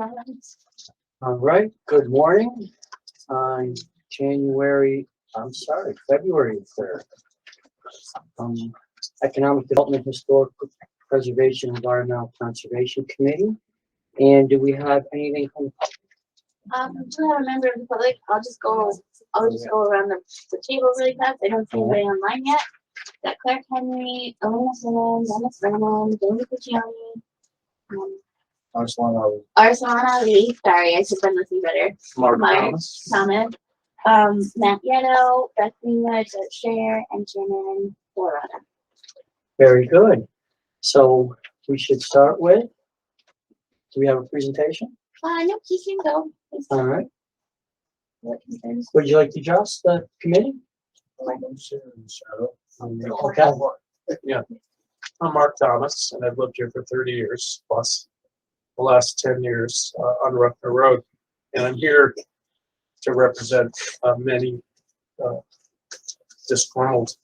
All right, good morning. February 3rd. Economic Development, Historical Preservation, Environmental Conservation Committee. And do we have anything from? Do have a member of the public. I'll just go around the table really fast. I don't see anybody online yet. Got Claire Henry, Elena Simmons, Emma Brennan, Jamie Puccioni, Arslana Lee. Sorry, I should have been listening better. Mark Thomas. Matt Yeto, Beth Greenwood, Cher, and Shannon Dorada. Very good. So we should start with, do we have a presentation? No, he can go. All right. What concerns? Would you like to address the committee? Okay. Yeah, I'm Mark Thomas, and I've lived here for 30 years plus the last 10 years on Ruffner Road, and I'm here to represent many disgruntled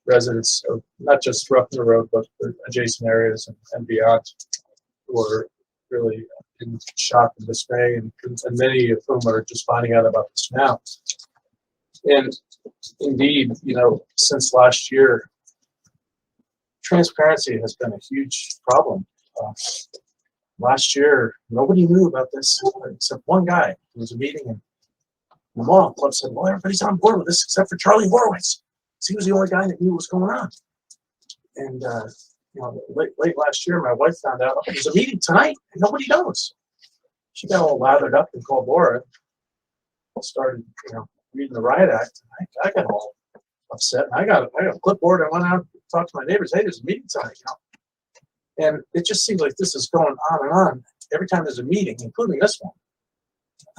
residents of not just Ruffner Road, but the adjacent areas and beyond, who are really in shock and dismay, and many of whom are just finding out about this now. And indeed, you know, since last year, transparency has been a huge problem. Last year, nobody knew about this except one guy. There was a meeting, and the mall club said, well, everybody's on board with this except for Charlie Horowitz. He was the only guy that knew what was going on. And you know, late last year, my wife found out, there's a meeting tonight, and nobody knows. She got all lathered up and called Laura. Started, you know, reading the riot act. I got all upset. I got a clipboard. I went out and talked to my neighbors. Hey, there's a meeting tonight, you know. And it just seems like this is going on and on. Every time there's a meeting, including this one,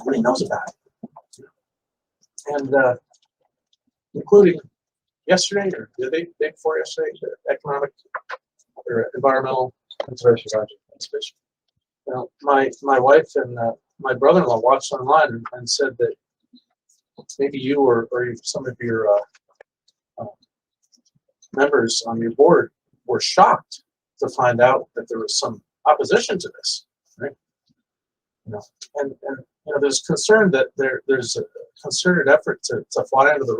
nobody knows about it. And including yesterday or the day before yesterday, the economic or environmental conservation project. You know, my wife and my brother-in-law watched online and said that maybe you or some of your members on your board were shocked to find out that there was some opposition to this, right? You know, and you know, there's concern that there's a concerted effort to fly under the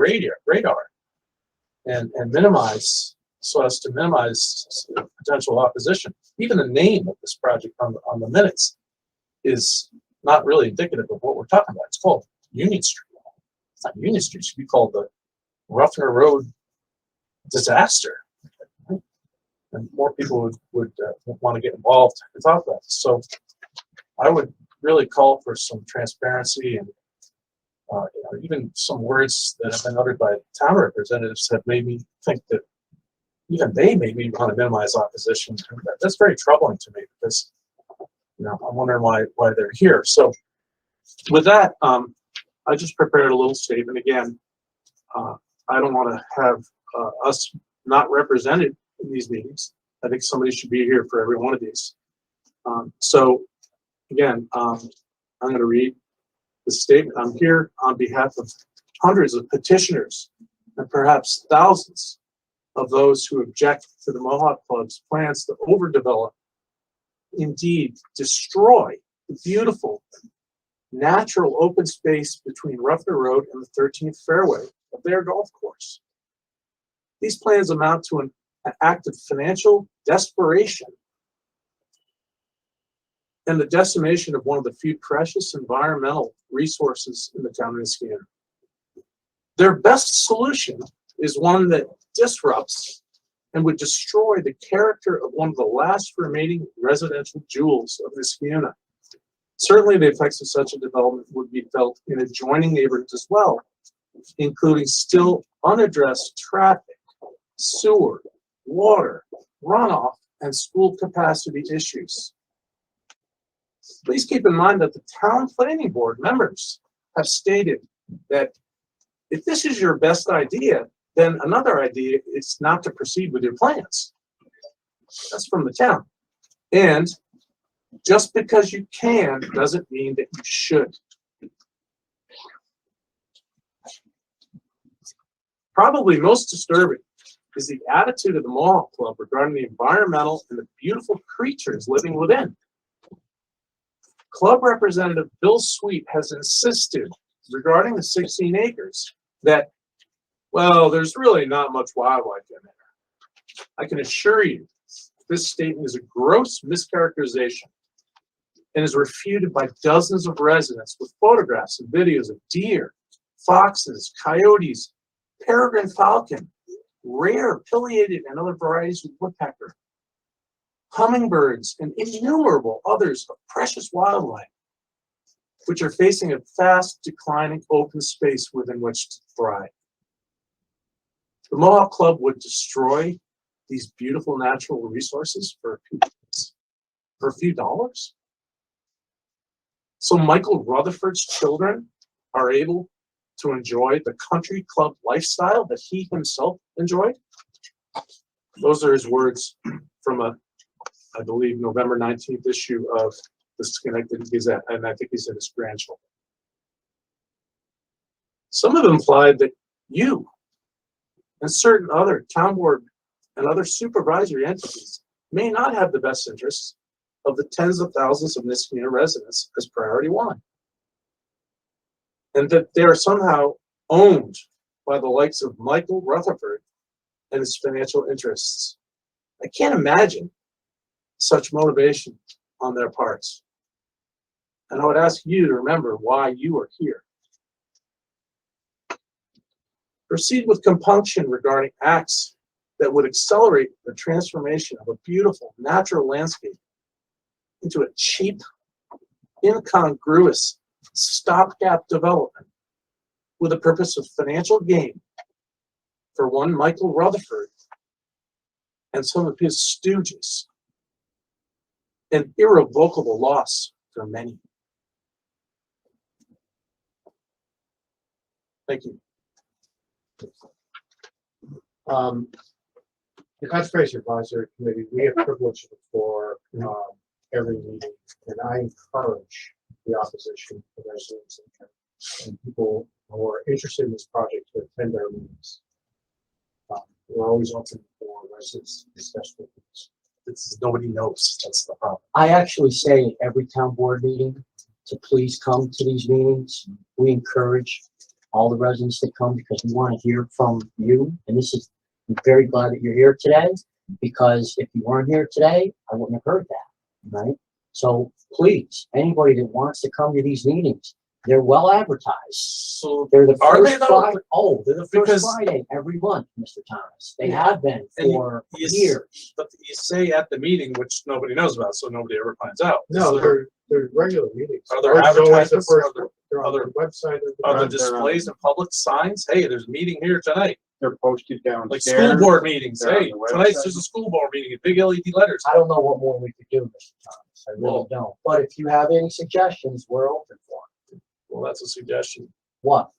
radar and minimize, so as to minimize potential opposition. Even the name of this project on the minutes is not really indicative of what we're talking about. It's called Union Street. It's not Union Street. It should be called the Ruffner Road Disaster. And more people would want to get involved and talk about this. So I would really call for some transparency and you know, even some words that have been uttered by town representatives have made me think that even they maybe want to minimize opposition. That's very troubling to me because, you know, I'm wondering why they're here. So with that, I just prepared a little statement. Again, I don't want to have us not represented in these meetings. I think somebody should be here for every one of these. So again, I'm going to read the statement. I'm here on behalf of hundreds of petitioners and perhaps thousands of those who object to the Mohawk Club's plans to overdevelop, indeed destroy the beautiful natural open space between Ruffner Road and the 13th fairway of their golf course. These plans amount to an act of financial desperation and the decimation of one of the few precious environmental resources in the town of Niskayuna. Their best solution is one that disrupts and would destroy the character of one of the last remaining residential jewels of Niskayuna. Certainly the effects of such a development would be felt in adjoining neighborhoods as well, including still unaddressed traffic, sewer, water, runoff, and school capacity issues. Please keep in mind that the town planning board members have stated that if this is your best idea, then another idea is not to proceed with your plans. That's from the town. And just because you can doesn't mean that you should. Probably most disturbing is the attitude of the Mohawk Club regarding the environmental and the beautiful creatures living within. Club Representative Bill Sweet has insisted regarding the 16 acres that, well, there's really not much wildlife in there. I can assure you, this statement is a gross mischaracterization and is refuted by dozens of residents with photographs and videos of deer, foxes, coyotes, peregrine falcon, rare pileated and other varieties of woodpecker, hummingbirds, and innumerable others of precious wildlife, which are facing a fast declining open space within which to thrive. The Mohawk Club would destroy these beautiful natural resources for a few dollars. So Michael Rutherford's children are able to enjoy the country club lifestyle that he himself enjoyed. Those are his words from I believe, November 19th issue of the Schenectady Gazette, and I think he said his grandchildren. Some have implied that you and certain other town board and other supervisory entities may not have the best interests of the tens of thousands of Niskayuna residents as priority one, and that they are somehow owned by the likes of Michael Rutherford and his financial interests. I can't imagine such motivation on their parts. And I would ask you to remember why you are here. Proceed with compunction regarding acts that would accelerate the transformation of a beautiful natural landscape into a cheap, incongruous stopgap development with the purpose of financial gain for one Michael Rutherford and some of his stooges, an irrevocable loss for many. Thank you. The Conservation Advisory Committee, we have privilege before every meeting, and I encourage the opposition, the residents, and people who are interested in this project to attend our meetings. We're always open for residents to discuss with us. Nobody knows. That's the problem. I actually say at every town board meeting to please come to these meetings. We encourage all the residents to come because we want to hear from you. And I'm very glad that you're here today, because if you weren't here today, I wouldn't have heard that, right? So please, anybody that wants to come to these meetings, they're well advertised. So They're the are they first though? Friday. Oh, they're the Because- first Friday every month, Mr. Thomas. They have been And for you- years. But you say at the meeting, which nobody knows about, so nobody ever finds out. No, Is there- they're regular meetings. Are there Ours is always the advertisements? first- Are there- they're on the website. Are there displays and public signs? Hey, there's a meeting here tonight. They're posted Like downstairs. school board meetings. They're on Hey, the tonight's website. there's a school board meeting in big LED letters. I don't know what more we could do, Mr. Thomas. I really Well- don't. But if you have any suggestions, we're open for them. Well, that's a suggestion. What?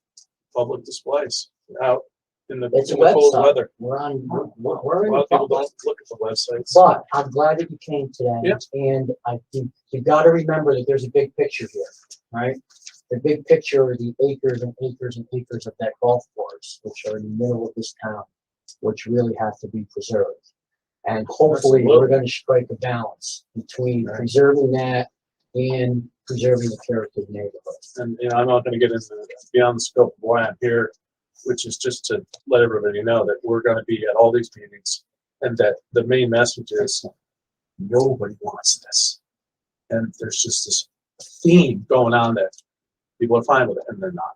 Public displays out in the, It's a in the cold website. weather. We're on, A we're in lot of people public. don't look at the websites. But I'm glad that you came today. Yeah. And I think you gotta remember that there's a big picture here, right? The big picture are the acres and acres and acres of that golf course, which are in the middle of this town, which really have to be preserved. And hopefully, we're Absolutely. gonna strike a balance between Right. preserving that and preserving the character of the neighborhood. And I'm not going to get into beyond the scope of why I'm here, which is just to let everybody know that we're going to be at all these meetings, and that the main message is nobody wants this, and there's just this theme going on that people are fine with it, and they're not.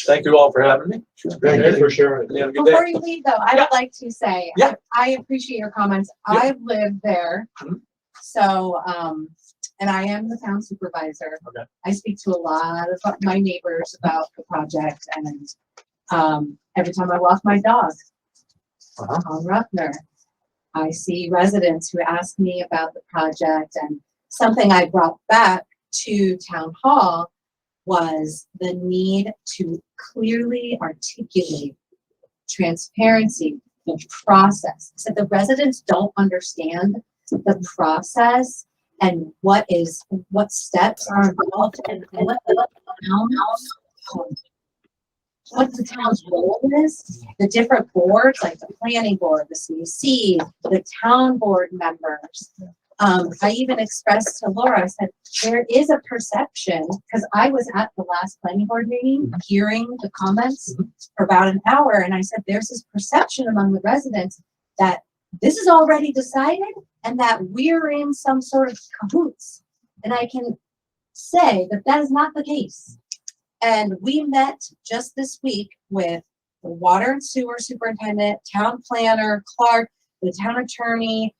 Thank you all for having me. Thank you for sharing. You have a good day. Before you leave, though, I would like to say, Yeah. I appreciate your comments. Yeah. I live there. Mhm. So, and I am the town supervisor. Okay. I speak to a lot of my neighbors about the project, and, every time I walk my dog Uh-huh. on Ruffner, I see residents who ask me about the project, and something I brought back to town hall was the need to clearly articulate transparency, the process. So the residents don't understand the process and what steps are involved and what the town's role is, the different boards, like the planning board, the CEC, the town board members. I even expressed to Laura, I said, there is a perception, because I was at the last planning board meeting, hearing the comments for about an hour, and I said, there's this perception among the residents that this is already decided and that we're in some sort of cahoots. And I can say that that is not the case. And we met just this week with the water and sewer superintendent, town planner, Clark, the town attorney,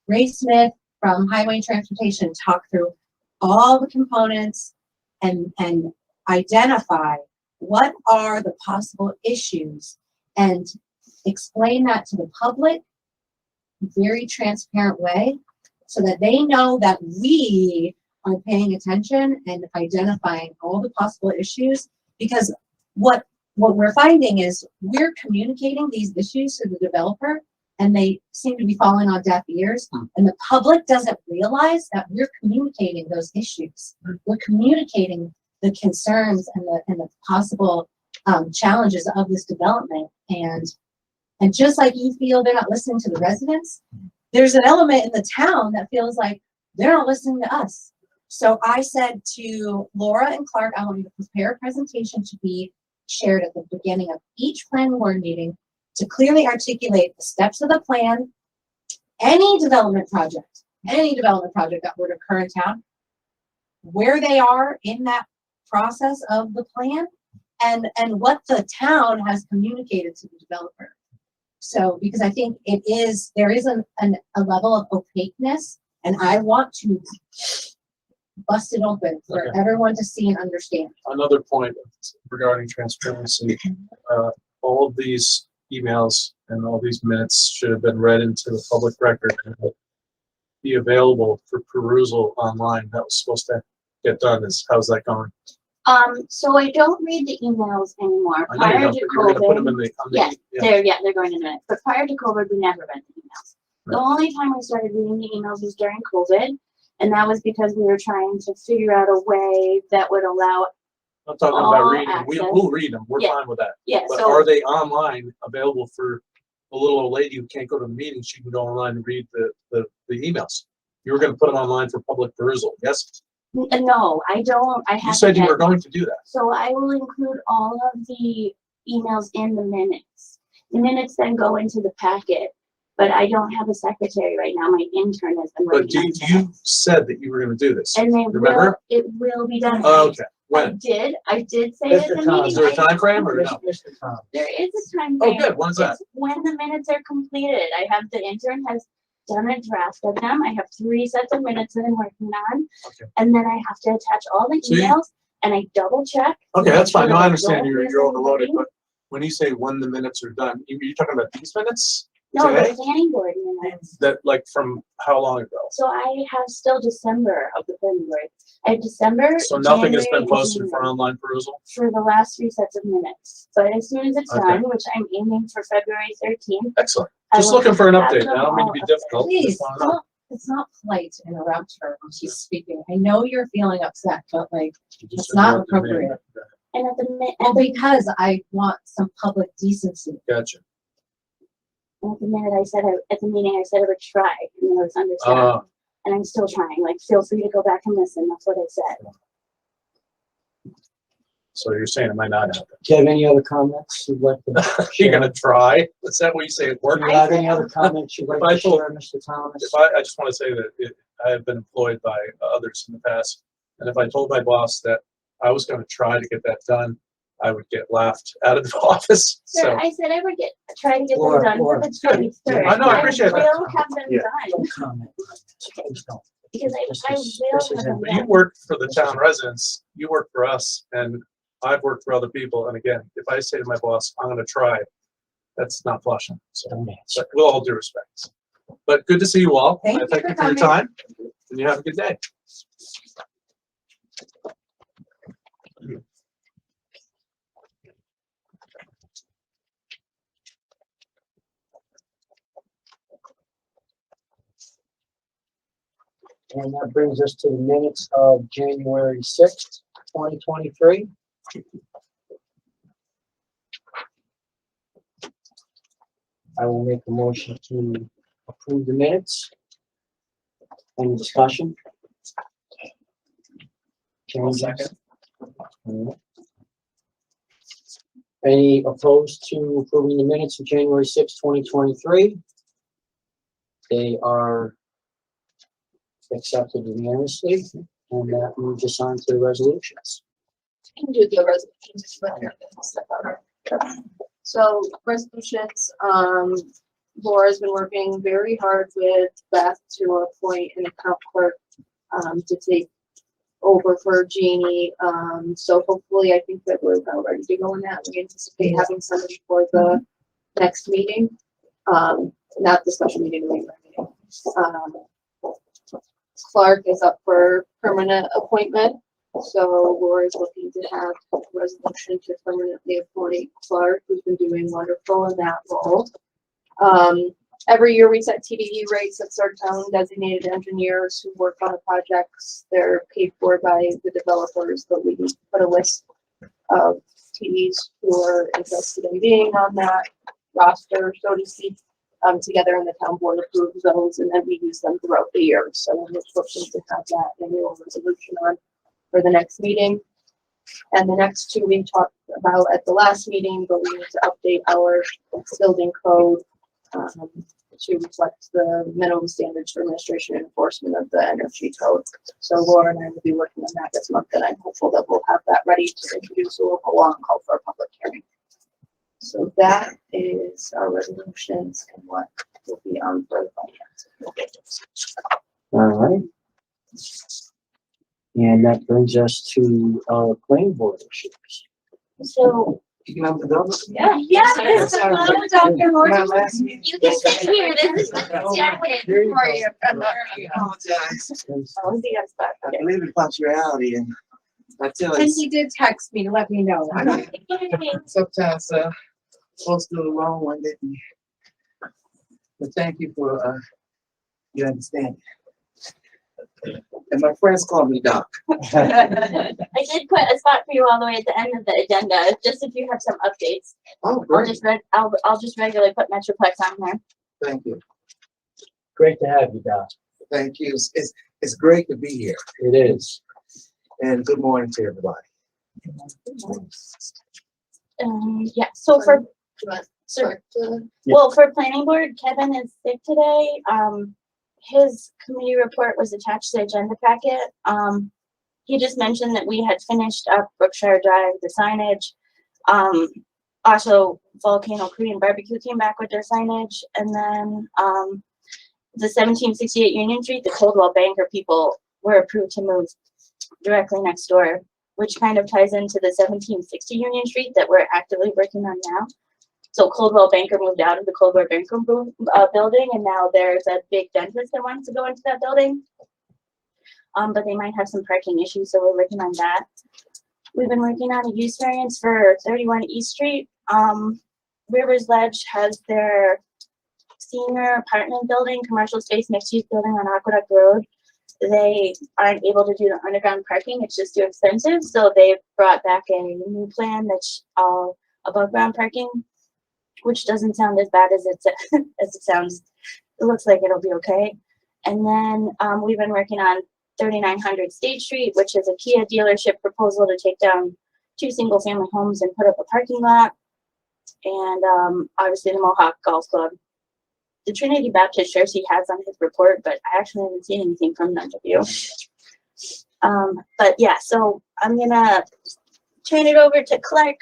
Ray Smith from Highway and Transportation, talk through all the components and identify what are the possible issues and explain that to the public in a very transparent way so that they know that we are paying attention and identifying all the possible issues. Because what we're finding is we're communicating these issues to the developer and they seem to be falling on deaf ears, and the public doesn't realize that we're communicating those issues. We're communicating the concerns and the possible challenges of this development. And just like you feel they're not listening to the residents, there's an element in the town that feels like they're not listening to us. So I said to Laura and Clark, I want you to prepare a presentation to be shared at the beginning of each planning board meeting to clearly articulate the steps of the plan, any development project that would occur in town, where they are in that process of the plan, and what the town has communicated to the developer. So, because I think there is a level of opaqueness, and I want to bust it open for everyone to see and understand. Another point regarding transparency, all of these emails and all these minutes should have been read into the public record and be available for perusal online. That was supposed to get done. How's that going? So I don't read the emails anymore. I know you Prior don't, to but you're gonna put them COVID, in the, yes, yeah. they're going in a minute. But prior to COVID, we never read the emails. The only time we started reading the emails was during COVID, and that was because we were trying to figure out a way that would allow. I'm talking about all reading. access. We'll read them. We're Yeah. fine with that. Yeah, But so are they online available for the little old lady who can't go to the meeting? She can go online and read the emails. You were going to put them online for public perusal, yes? no, I don't. I haven't. You said you yet. were going to do that. So I will include all of the emails in the minutes. The minutes then go into the packet, but I don't have a secretary right now. My intern has been But working on you it. said that you were going to do this. And they Remember? it will be done. Oh, okay. When? I did say it at the Mr. Tom, meeting. Is there a time frame or no? Mr. Tom, There is a time Oh, frame. good. When's that? It's when the minutes are completed. I have, the intern has done a draft of them. I have 3 sets of minutes that I'm working on. Okay. And then I have to attach all the So you- emails and I double check. Okay, that's fine. No, I Don't understand you're miss overloaded, anything. but when you say when the minutes are done, you're talking about these minutes? No, today? the planning board minutes. That like from how long ago? So I have still December of the planning board. I have December. So nothing has January, been and posted for January online perusal? for the last 3 sets of minutes. But as soon as it's Okay. done, which I'm aiming for February 13th. Excellent. I Just will looking for an have update. them I don't mean to all be up difficult. Please, Just wanna know. it's not polite to interrupt her when she's speaking. I know you're feeling upset, but like, You just it's not interrupted me. appropriate. And at the Well, because I want some public decency. Gotcha. at the minute I said at the meeting I said I would try, and it was understanding. And I'm still trying. Like, feel free to go back and listen. That's what I said. So you're saying it might not happen? do you have any other comments you'd like to You're share? gonna try? Is that what you say at work? Do you have any other comments you'd like If I to told- share, Mr. Thomas? I just want to say that I have been employed by others in the past, and if I told my boss that I was going to try to get that done, I would get laughed out of the office. Sure, So I said I would try to get Laura, them done for Laura, the good. 23rd. I know, I appreciate that. I will have them Yeah. done Don't comment. Please don't. because This I is- will this is have them but you done. work for the town residents, you work for us, and I've worked for other people. And again, if I say to my boss, I'm going to try, that's not flushing. So, Don't answer. but with all due respect. But good to see you all. Thank I you thank for you for your coming. time, and you have a good day. And that brings us to the minutes of January 6th, 2023. I will make a motion to approve the minutes. Any discussion? I'll Changes? second. Alright. Any opposed to approving the minutes of January 6, 2023? They are accepted unanimously, and that moves us on to the resolutions. Can do the resolutions. So resolutions, Laura's been working very hard with Beth to appoint an account clerk, to take over for Jeannie. So hopefully I think that we're about ready to go on that. We anticipate having somebody for the next meeting. Not the special meeting, the regular meeting. Clark is up for permanent appointment. So Laura's looking to have a resolution to permanently appoint Clark, who's been doing wonderful in that role. Every year we set TDE rates of our town designated engineers who work on the projects. They're paid for by the developers, but we put a list of TDs who are interested in being on that roster, so to speak, together in the town board approved zones, and then we use them throughout the year. So we're looking to have that annual resolution on for the next meeting. And the next two we talked about at the last meeting, but we need to update our building code to reflect the minimum standards for administration and enforcement of the energy code. So Laura and I will be working on that this month, and I'm hopeful that we'll have that ready to introduce a local law and call for a public hearing. So that is our resolutions and what will be on for the finance. All right. And that brings us to our planning board issues. So, Picking up the double? yeah, Yes, Dr. My Morgan, last meeting. you can sit here, this is There you for go. you. I apologize. Oh, see, I'm stuck. I believe in punctuality and I tell And you, he did text me to let me know. sometimes, supposed to do a long one, didn't you? But thank you for, your understanding. And my friends call me Doc. I did put a spot for you all the way at the end of the agenda, just if you have some updates. Oh, I'll great. I'll just regularly put Metroplex on there. Thank you. Great to have you, Doc. Thank you. It's great to be here. It is. And good morning to everybody. Yeah, so for, Sorry. well, for planning board, Kevin is sick today. His committee report was attached to the agenda packet. He just mentioned that we had finished up Brookshire Drive, the signage. Also Volcano Korean Barbecue came back with their signage, and then, the 1768 Union Street, the Coldwell Banker people were approved to move directly next door, which kind of ties into the 1760 Union Street that we're actively working on now. So Coldwell Banker moved out of the Coldwell Banker building, and now there's a big dentist that wants to go into that building. But they might have some parking issues, so we're working on that. We've been working on a use variance for 31 East Street. Rivers Ledge has their senior apartment building, commercial space mixed use building on Aqueduct Road. They aren't able to do the underground parking, it's just too expensive, so they brought back a new plan that's all above ground parking, which doesn't sound as bad as as it sounds. It looks like it'll be okay. And then we've been working on 3900 State Street, which is a Kia dealership proposal to take down 2 single family homes and put up a parking lot. And obviously the Mohawk Golf Club. The Trinity Baptist Church he has on his report, but I actually haven't seen anything from none of you. But yeah, so I'm gonna turn it over to Clark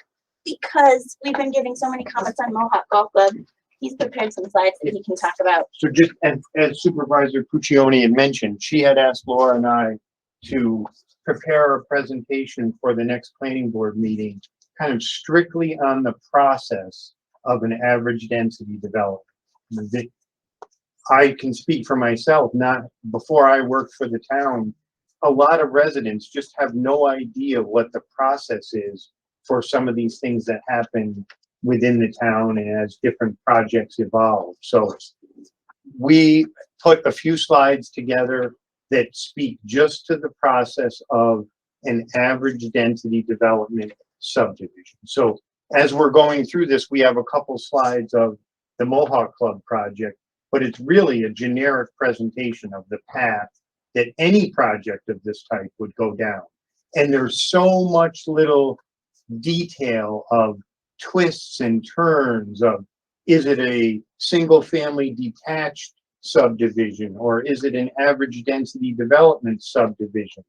because we've been getting so many comments on Mohawk Golf Club. He's prepared some slides that he can talk about. So just as Supervisor Puccioni had mentioned, she had asked Laura and I to prepare a presentation for the next planning board meeting, kind of strictly on the process of an average density development. I can speak for myself, not before I worked for the town. A lot of residents just have no idea what the process is for some of these things that happen within the town and as different projects evolve. So we put a few slides together that speak just to the process of an average density development subdivision. So as we're going through this, we have a couple slides of the Mohawk Club project, but it's really a generic presentation of the path that any project of this type would go down. And there's so much little detail of twists and turns of, is it a single family detached subdivision or is it an average density development subdivision?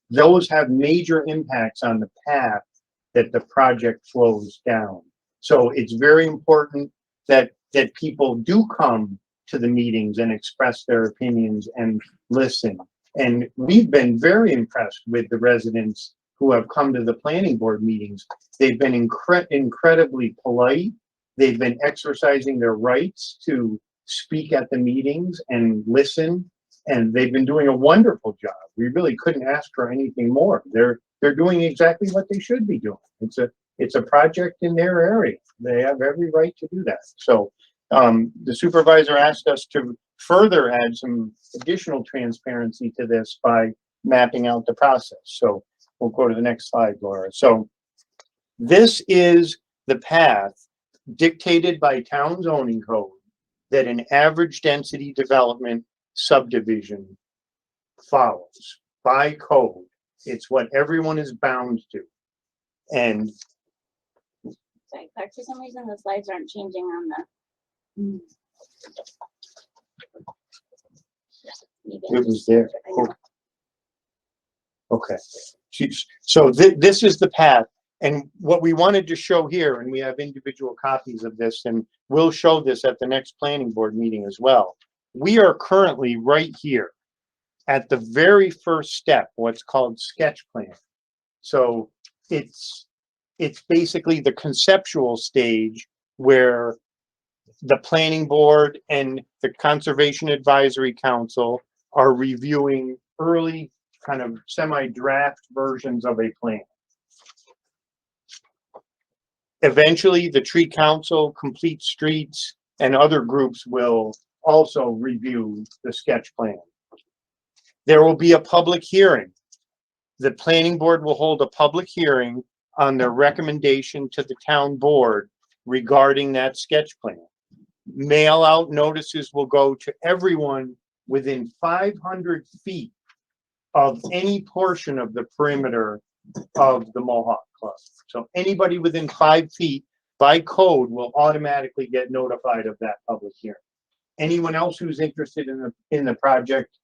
Those have major impacts on the path that the project flows down. So it's very important that people do come to the meetings and express their opinions and listen. And we've been very impressed with the residents who have come to the planning board meetings. They've been incredibly polite. They've been exercising their rights to speak at the meetings and listen. And they've been doing a wonderful job. We really couldn't ask for anything more. They're doing exactly what they should be doing. It's a project in their area. They have every right to do that. So the supervisor asked us to further add some additional transparency to this by mapping out the process. So we'll go to the next slide, Laura. So this is the path dictated by town zoning code that an average density development subdivision follows by code. It's what everyone is bound to. And Sorry, Clark, for some reason the slides aren't changing on the. Maybe it I'm was just- there. I know. Okay. So this is the path. And what we wanted to show here, and we have individual copies of this, and we'll show this at the next planning board meeting as well. We are currently right here at the very first step, what's called sketch plan. So it's basically the conceptual stage where the planning board and the Conservation Advisory Council are reviewing early kind of semi-draft versions of a plan. Eventually, the Tree Council, Complete Streets, and other groups will also review the sketch plan. There will be a public hearing. The planning board will hold a public hearing on their recommendation to the town board regarding that sketch plan. Mail out notices will go to everyone within 500 feet of any portion of the perimeter of the Mohawk Club. So anybody within 5 feet by code will automatically get notified of that public hearing. Anyone else who's interested in the project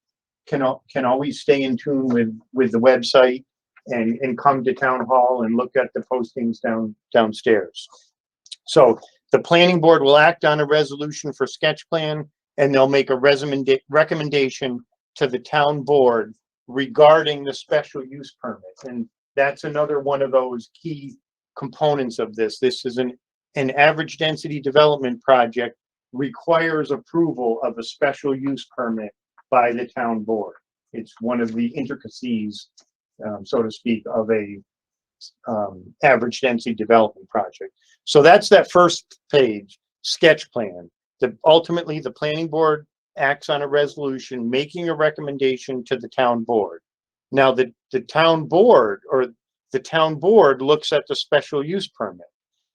can always stay in tune with the website and come to town hall and look at the postings downstairs. So the planning board will act on a resolution for sketch plan, and they'll make a recommendation to the town board regarding the special use permit. And that's another one of those key components of this. This is an average density development project, requires approval of a special use permit by the town board. It's one of the intricacies, so to speak, of a average density development project. So that's that first page, sketch plan. Ultimately, the planning board acts on a resolution making a recommendation to the town board. Now, the town board looks at the special use permit.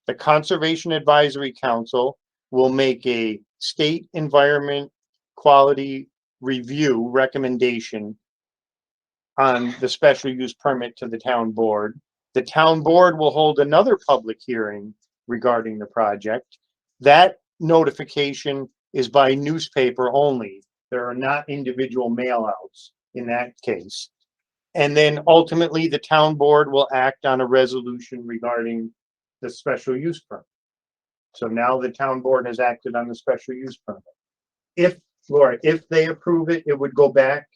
The Conservation Advisory Council will make a state environment quality review recommendation on the special use permit to the town board. The town board will hold another public hearing regarding the project. That notification is by newspaper only. There are not individual mail outs in that case. And then ultimately the town board will act on a resolution regarding the special use permit. So now the town board has acted on the special use permit. Laura, if they approve it, it would go back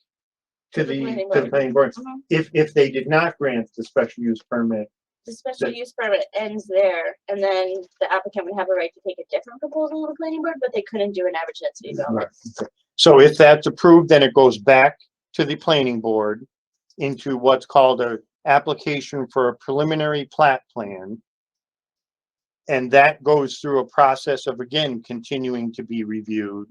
to the planning board. Mhm. If they did not grant the special use permit, The special use permit ends there, and then the applicant would have a right to take a different proposal to the planning board, but they couldn't do an average density development. so if that's approved, then it goes back to the planning board into what's called a application for a preliminary plat plan. And that goes through a process of, again, continuing to be reviewed.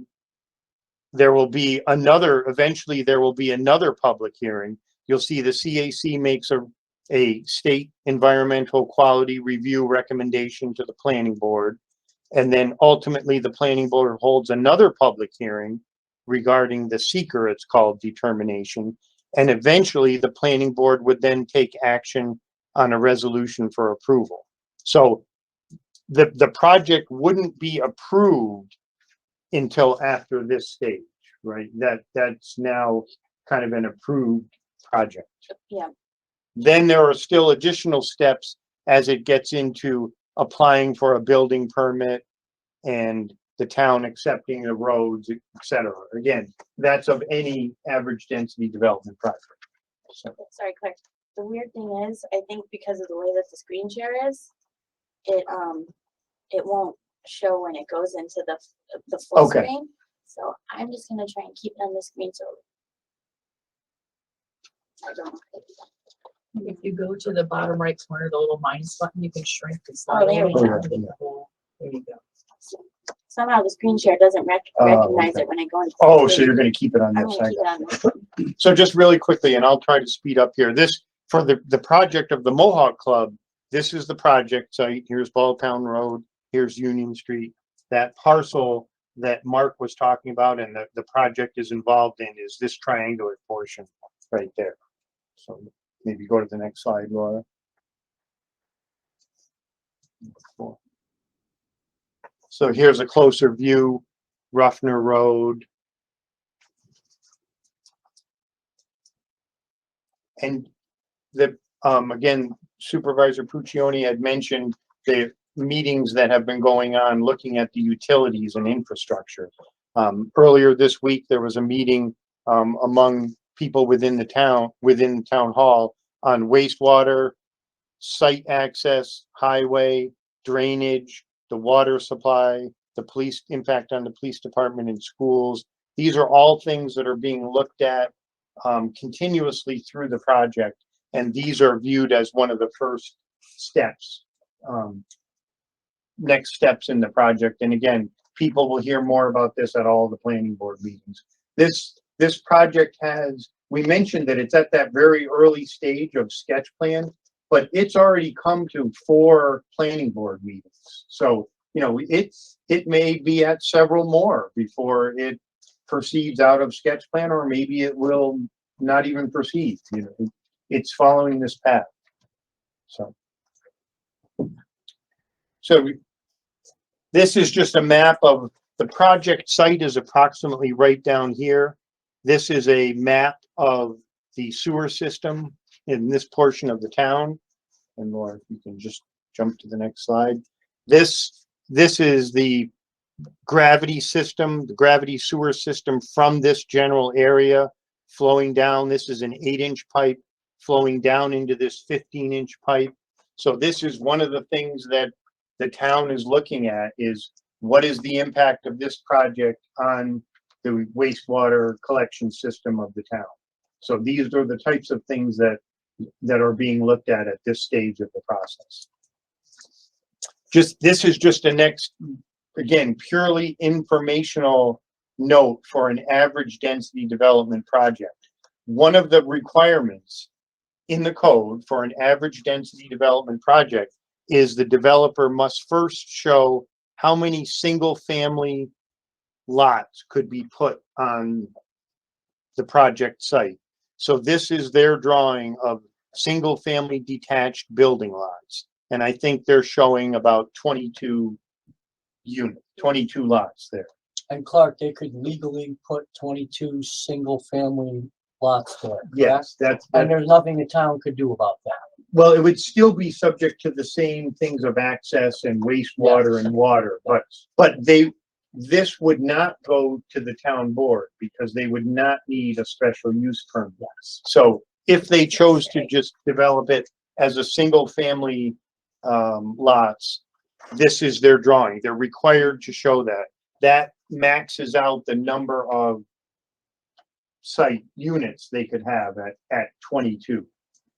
Eventually there will be another public hearing. You'll see the CAC makes a state environmental quality review recommendation to the planning board. And then ultimately the planning board holds another public hearing regarding the seeker, it's called, determination. And eventually the planning board would then take action on a resolution for approval. So the project wouldn't be approved until after this stage, right? That's now kind of an approved project. Yeah. Then there are still additional steps as it gets into applying for a building permit and the town accepting the roads, et cetera. Again, that's of any average density development project. So, Sorry, Claire. The weird thing is, I think because of the way that the screen share is, it won't show when it goes into the full Okay. screen. So I'm just gonna try and keep it on the screen so I don't. If you go to the bottom right corner, the little minus button, you can shrink the slide. Oh, there we down go. to get the whole- There you go. Somehow the screen share doesn't recognize okay. it when I go into. oh, the so screen. you're gonna keep it on I'm this gonna side. keep it on this one. So just really quickly, and I'll try to speed up here. This, for the project of the Mohawk Club, this is the project site. Here's Balltown Road, here's Union Street. That parcel that Mark was talking about and the project is involved in is this triangular portion right there. So maybe go to the next slide, Laura. So here's a closer view, Ruffner Road. And the, again, Supervisor Puccioni had mentioned the meetings that have been going on looking at the utilities and infrastructure. Earlier this week, there was a meeting among people within town hall on wastewater, site access, highway, drainage, the water supply, the police impact on the police department and schools. These are all things that are being looked at continuously through the project. And these are viewed as one of the first steps, next steps in the project. And again, people will hear more about this at all the planning board meetings. This project has, we mentioned that it's at that very early stage of sketch plan, but it's already come to 4 planning board meetings. So, you know, it may be at several more before it proceeds out of sketch plan, or maybe it will not even proceed. You know, it's following this path. So this is just a map of the project site is approximately right down here. This is a map of the sewer system in this portion of the town. And Laura, if you can just jump to the next slide. This is the gravity system, the gravity sewer system from this general area flowing down. This is an 8-inch pipe flowing down into this 15-inch pipe. So this is one of the things that the town is looking at, is what is the impact of this project on the wastewater collection system of the town. So these are the types of things that are being looked at this stage of the process. This is just a next, again, purely informational note for an average density development project. One of the requirements in the code for an average density development project is the developer must first show how many single family lots could be put on the project site. So this is their drawing of single family detached building lots. And I think they're showing about 22 lots there. And Clark, they could legally put 22 single-family lots there. Yes, And there's nothing the town could do about that. well, it would still be subject to the same things of access and wastewater and water, but this would not go to the town board because they would not need a special use permit. So if they chose to just develop it as a single family lots, this is their drawing. They're required to show that. That maxes out the number of site units they could have at 22.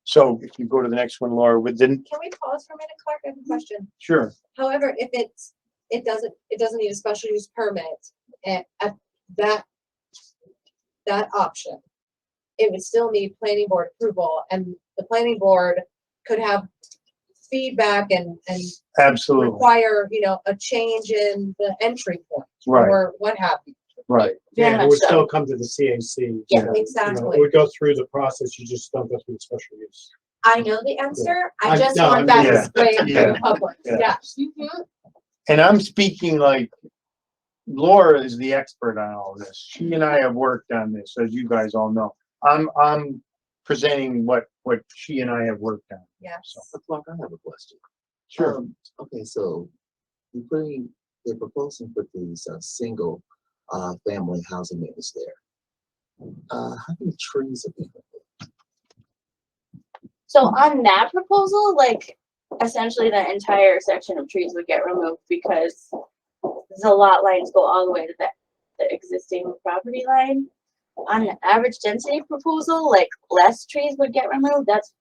So if you go to the next one, Laura, Can we pause for a minute, Clark? I have a question. sure. However, if it doesn't need a special use permit at that option, it would still need planning board approval, and the planning board could have feedback and Absolutely. require, a change in the entry point Right. or what have you. Right. Very Yeah, it much would so. still come to the CAC. Yeah, you know, It exactly. would go through the process, you just don't go through the special use. I know the answer. I I'm- just no, want I'm that just- displayed to Yeah. the public. Yeah. Yes. And I'm speaking like Laura is the expert on all this. She and I have worked on this, as you guys all know. I'm presenting what she and I have worked on. Yes. Clark, I have a question. Sure. Okay, so they're proposing to put these single family housing units there. How many trees are being removed? So on that proposal, like essentially the entire section of trees would get removed because the lot lines go all the way to the existing property line. On the average density proposal, like less trees would get removed. That's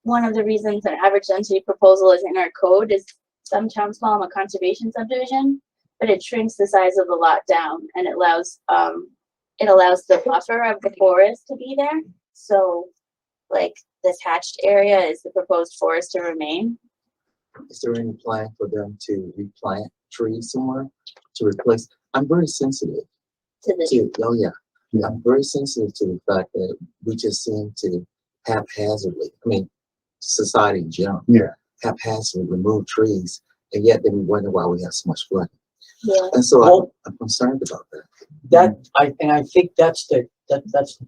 one of the reasons an average density proposal is in our code is some towns call them a conservation subdivision, but it shrinks the size of the lot down and it allows the buffer of the forest to be there. So like this hatched area is the proposed forest to remain. Is there any plan for them to replant trees somewhere to replace? I'm very sensitive To the to, oh yeah, I'm very sensitive to the fact that we just seem to haphazardly, I mean, society in general. Yeah. Haphazardly remove trees, and yet then we wonder why we have so much flooding. yeah. And so Well- I'm concerned about that. I think that's the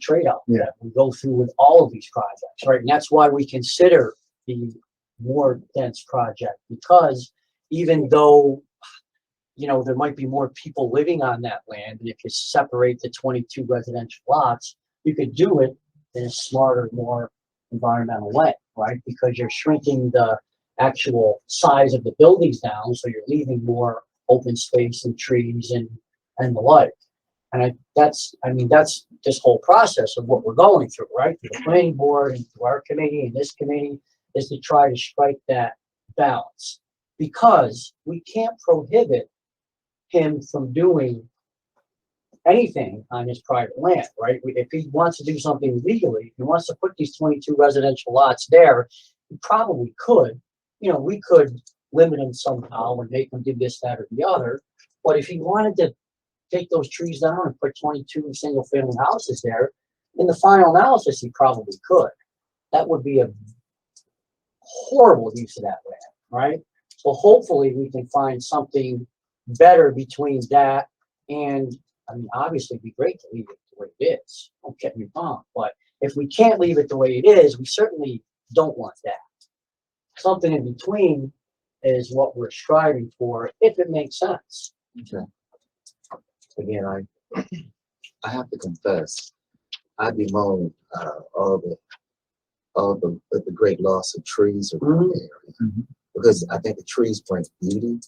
trade-off. Yeah. that we go through with all of these projects, right? And that's why we consider the more dense project, because even though, you know, there might be more people living on that land, and if you separate the 22 residential lots, you could do it in a smarter, more environmental way, right? Because you're shrinking the actual size of the buildings down, so you're leaving more open space and trees and the like. And that's this whole process of what we're going through, right? Through the planning board and through our committee and this committee is to try to strike that balance. Because we can't prohibit him from doing anything on his private land, right? If he wants to do something legally, if he wants to put these 22 residential lots there, he probably could. You know, we could limit him somehow and make him do this, that, or the other. But if he wanted to take those trees down and put 22 single-family houses there, in the final analysis, he probably could. That would be a horrible use of that land, right? So hopefully we can find something better between that and, I mean, obviously it'd be great to leave it the way it is. Don't get me wrong, but if we can't leave it the way it is, we certainly don't want that. Something in between is what we're striving for, if it makes sense. Okay. Again, I have to confess, I bemoan all the great loss of trees around the area, because I think the trees bring beauty,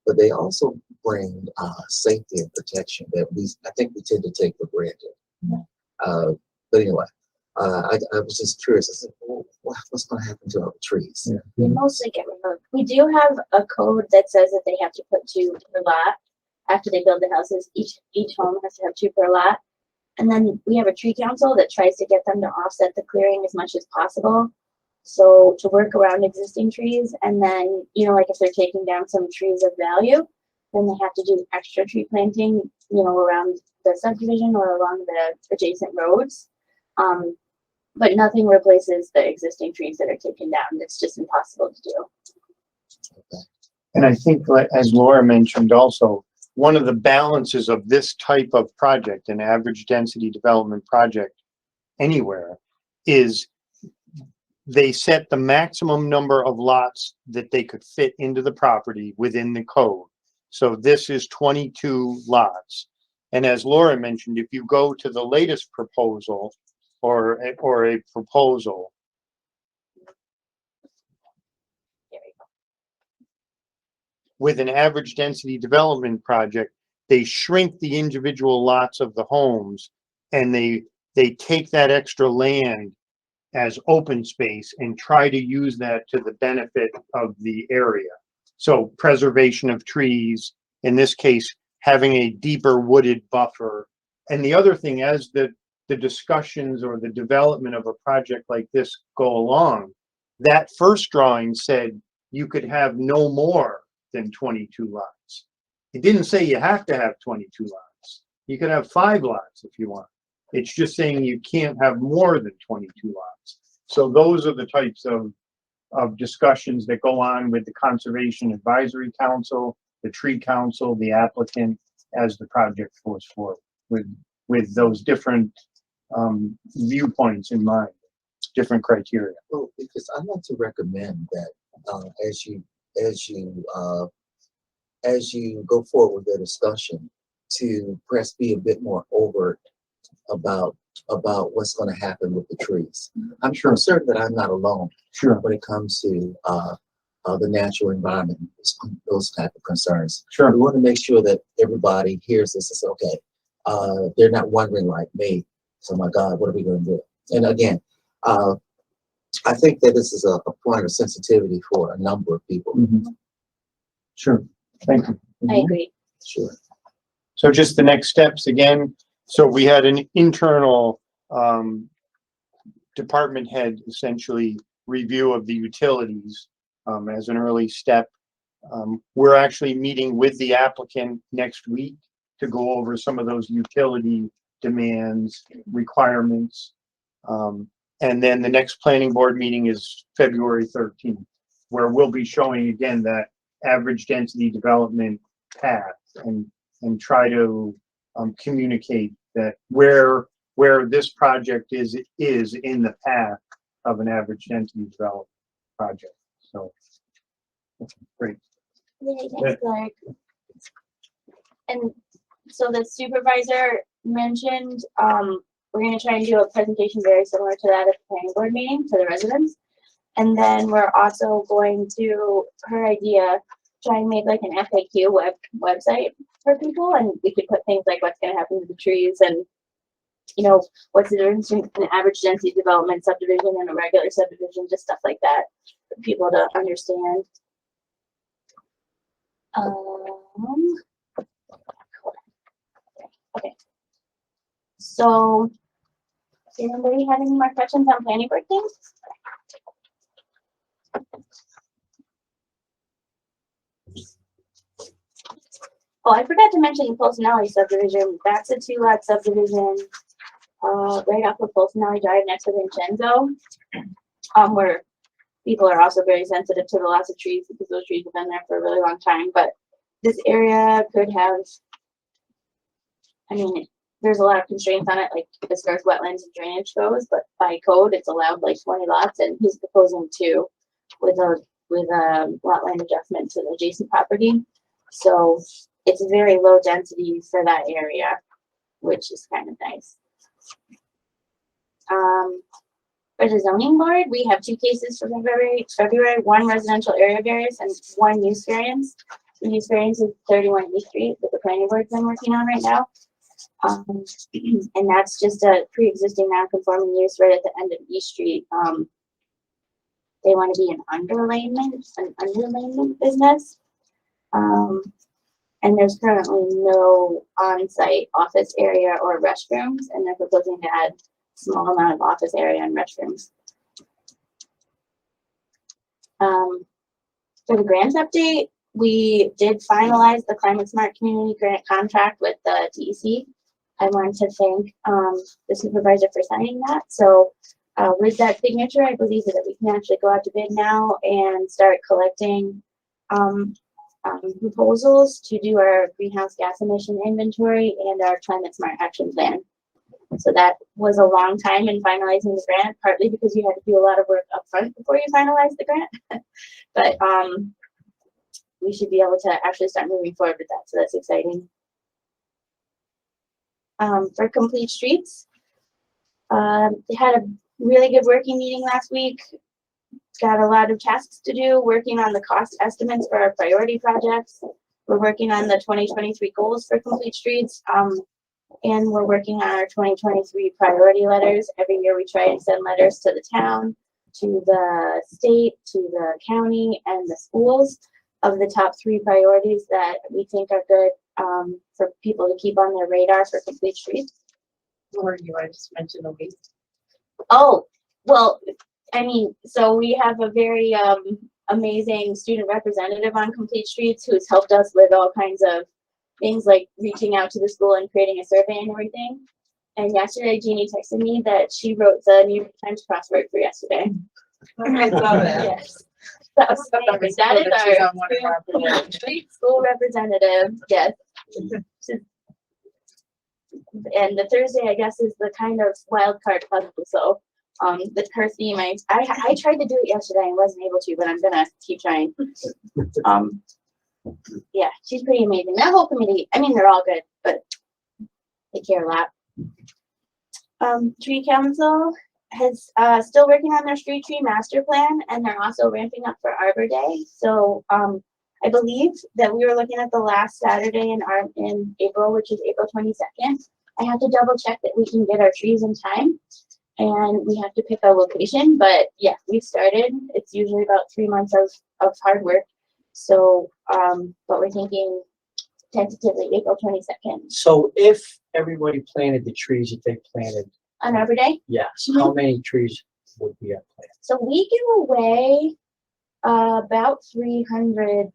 but they also bring safety and protection that I think we tend to take for granted. But anyway, I was just curious. I said, well, what's going to happen to all the trees? Yeah. They mostly get removed. We do have a code that says that they have to put 2 per lot after they build the houses. Each home has to have 2 per lot. And then we have a tree council that tries to get them to offset the clearing as much as possible. So to work around existing trees, and then, you know, like if they're taking down some trees of value, then they have to do extra tree planting, you know, around the subdivision or along the adjacent roads. But nothing replaces the existing trees that are taken down. It's just impossible to do. And I think, as Laura mentioned also, one of the balances of this type of project, an average density development project anywhere, is they set the maximum number of lots that they could fit into the property within the code. So this is 22 lots. And as Laura mentioned, if you go to the latest proposal or a proposal, There we go. with an average density development project, they shrink the individual lots of the homes and they take that extra land as open space and try to use that to the benefit of the area. So preservation of trees, in this case, having a deeper wooded buffer. And the other thing, as the discussions or the development of a project like this go along, that first drawing said you could have no more than 22 lots. It didn't say you have to have 22 lots. You can have 5 lots if you want. It's just saying you can't have more than 22 lots. So those are the types of discussions that go on with the Conservation Advisory Council, the Tree Council, the applicant, as the project goes forward, with those different viewpoints in mind, different criteria. Well, because I'd like to recommend that as you go forward with the discussion, to perhaps be a bit more overt about what's going to happen with the trees. I'm certain that I'm not alone Sure. when it comes to the natural environment, those type of concerns. Sure. We want to make sure that everybody hears this and says, okay, they're not wondering like me, oh my God, what are we going to do? And again, I think that this is a point of sensitivity for a number of people. Mm-hmm. Sure. Thank you. I agree. Sure. So just the next steps again. So we had an internal department head essentially review of the utilities as an early step. We're actually meeting with the applicant next week to go over some of those utility demands, requirements. And then the next planning board meeting is February 13th, where we'll be showing again that average density development path and try to communicate that where this project is in the path of an average density development project. So great. Yay, thanks, Clark. And so the supervisor mentioned, we're gonna try and do a presentation very similar to that at the planning board meeting to the residents. And then we're also going to, her idea, try and make like an FAQ website for people, and we could put things like what's gonna happen to the trees and, you know, what's the difference between an average density development subdivision and a regular subdivision, just stuff like that for people to understand. Okay. So, does anybody have any more questions on planning board things? Oh, I forgot to mention the Polsinelli subdivision. That's a 2-lot subdivision, right off of Polsinelli Drive next to Vincenzo, where people are also very sensitive to the loss of trees because those trees have been there for a really long time. But this area could have, I mean, there's a lot of constraints on it, like as far as wetlands and drainage goes, but by code, it's allowed like 20 lots, and he's proposing 2 with a lot line adjustment to the adjacent property. So it's very low density for that area, which is kind of nice. For the zoning board, we have 2 cases for February, 1 residential area variance and 1 use variance. The use variance is 31 E Street that the planning board's been working on right now. And that's just a pre-existing non-conforming use right at the end of E Street. They want to be an underlayment business. And there's currently no on-site office area or restrooms, and they're proposing to add a small amount of office area and restrooms. For the grant update, we did finalize the Climate Smart Community Grant contract with the DEC. I want to thank the supervisor for signing that. So with that signature, I believe that we can actually go out to bid now and start collecting proposals to do our greenhouse gas emission inventory and our climate smart action plan. So that was a long time in finalizing the grant, partly because you had to do a lot of work up front before you finalize the grant. But we should be able to actually start moving forward with that. So that's exciting. For Complete Streets, they had a really good working meeting last week. Got a lot of tasks to do, working on the cost estimates for our priority projects. We're working on the 2023 goals for Complete Streets, and we're working on our 2023 priority letters. Every year we try and send letters to the town, to the state, to the county, and the schools of the top 3 priorities that we think are good for people to keep on their radar for Complete Streets. Or you, I just mentioned the week. Oh, well, I mean, so we have a very amazing student representative on Complete Streets who's helped us with all kinds of, things like reaching out to the school and creating a survey and everything. And yesterday, Jeannie texted me that she wrote the New York Times crossword for yesterday. I saw that. Yes. That was amazing. That is our street school representative. Yes. And the Thursday, I guess, is the kind of wild card puzzle. So, her theme, I tried to do it yesterday and wasn't able to, but I'm gonna keep trying. Yeah, she's pretty amazing. That whole committee, I mean, they're all good, but they care a lot. Tree Council has still working on their street tree master plan, and they're also ramping up for Arbor Day. So I believe that we were looking at the last Saturday in April, which is April 22nd. I have to double check that we can get our trees in time, and we have to pick a location. But yeah, we've started. It's usually about 3 months of hard work. So, but we're thinking tentatively April 22nd. So if everybody planted the trees that they planted, On Arbor Day? yes, Mhm. how many trees would be at planted? So we give away about 200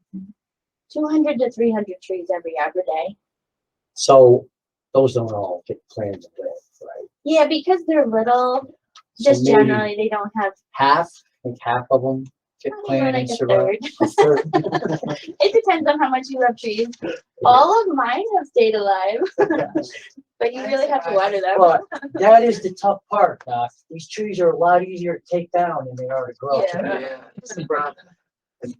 to 300 trees every Arbor Day. So those don't all get planted away, right? Yeah, because they're little, So just maybe generally they don't have half, I think half of them get probably planted like and a survive. third. A third. It depends on how much you love trees. All of mine have stayed alive, but you really have to water them. But that is the tough part, Doc. These trees are a lot easier to take down than they are to grow. Yeah. Yeah, Mr. Brown, and,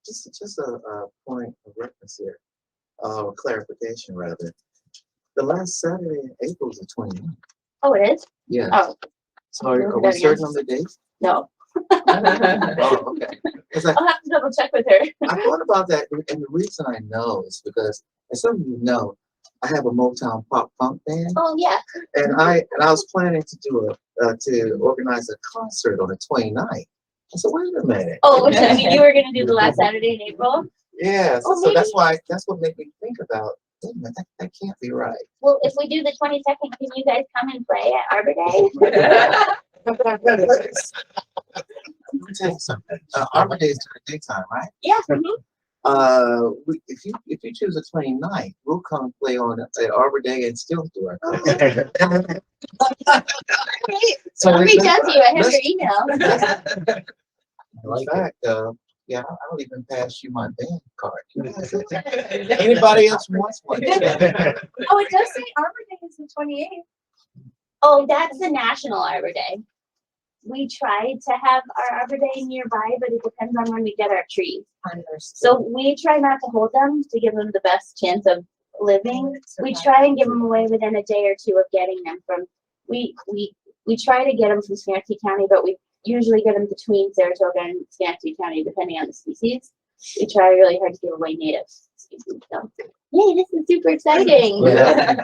just a point of reference here, or clarification rather. The last Saturday in April is the 29th. Oh, it is? Yeah. Oh, So are we certain on the date? no. Oh, okay. 'Cause I I'll have to double check with her. I thought about that, and the reason I know is because, as some of you know, I have a Motown pop funk band, Oh, yeah. and I was planning to do to organize a concert on the 29th. I said, wait a minute. Oh, so you were going to do the last Saturday in April? Yeah, Oh, so that's maybe. what made me think about, wait a minute, that can't be right. Well, if we do the 22nd, can you guys come and play at Arbor Day? Let me tell you something. Arbor Day is during the daytime, right? Yeah. If you choose the 29th, we'll come play on at Arbor Day and still do our concert. So I'll reach out to you. I have let's- your email. I like In it. fact, yeah, I'll even pass you my band card. Anybody else wants one? Oh, it does say Arbor Day is the 28th. Oh, that's the National Arbor Day. We tried to have our Arbor Day nearby, but it depends on when we get our trees. So we try not to hold them to give them the best chance of living. We try and give them away within a day or two of getting them from. We try to get them from Schenectady County, but we usually get them between Saratoga and Schenectady County, depending on the species. We try really hard to give away native species. So, yay, this is super exciting. Yeah,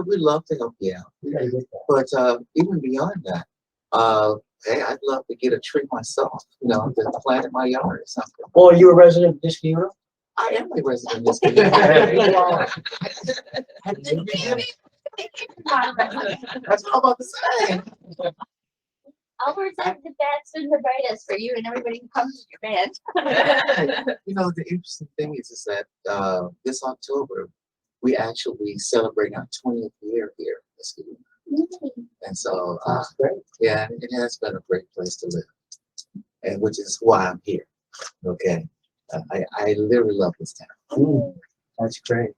we'd love to help you out. We gotta get that. But even beyond that, hey, I'd love to get a tree myself, to plant in my yard or something. Oh, are you a resident of this community? I am a resident of this community. That's what I'm about to say. I'll present the best and the brightest for you and everybody who comes to your band. The interesting thing is that this October, we actually celebrate our 20th year here in this community. And so, That's great. yeah, it has been a great place to live, and which is why I'm here. Okay, I literally love this town. That's great.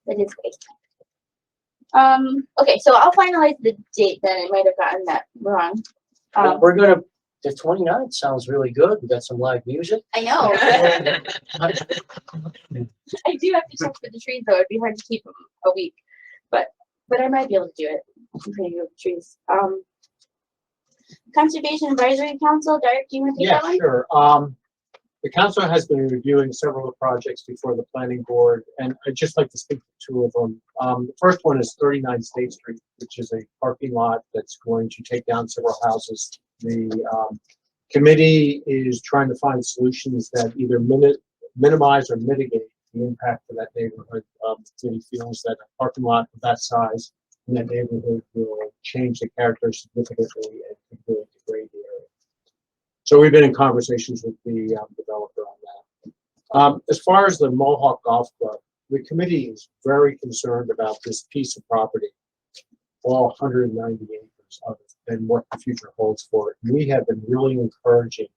That is great. Okay, so I'll finalize the date then. I might have gotten that wrong. Well, we're gonna, the 29th sounds really good. We got some live music. I know. I do have to check for the trees though. It'd be hard to keep them a week, but I might be able to do it. I'm pretty good with trees. Conservation Advisory Council, Derek, do you want to take Yeah, that one? sure. The council has been reviewing several projects before the planning board, and I'd just like to speak to two of them. The first one is 39 State Street, which is a parking lot that's going to take down several houses. The committee is trying to find solutions that either minimize or mitigate the impact of that neighborhood. The city feels that a parking lot of that size in that neighborhood will change the character significantly and could really degrade the area. So we've been in conversations with the developer on that. As far as the Mohawk Golf Club, the committee is very concerned about this piece of property, all 190 acres of it, and what the future holds for it. And we have been really encouraging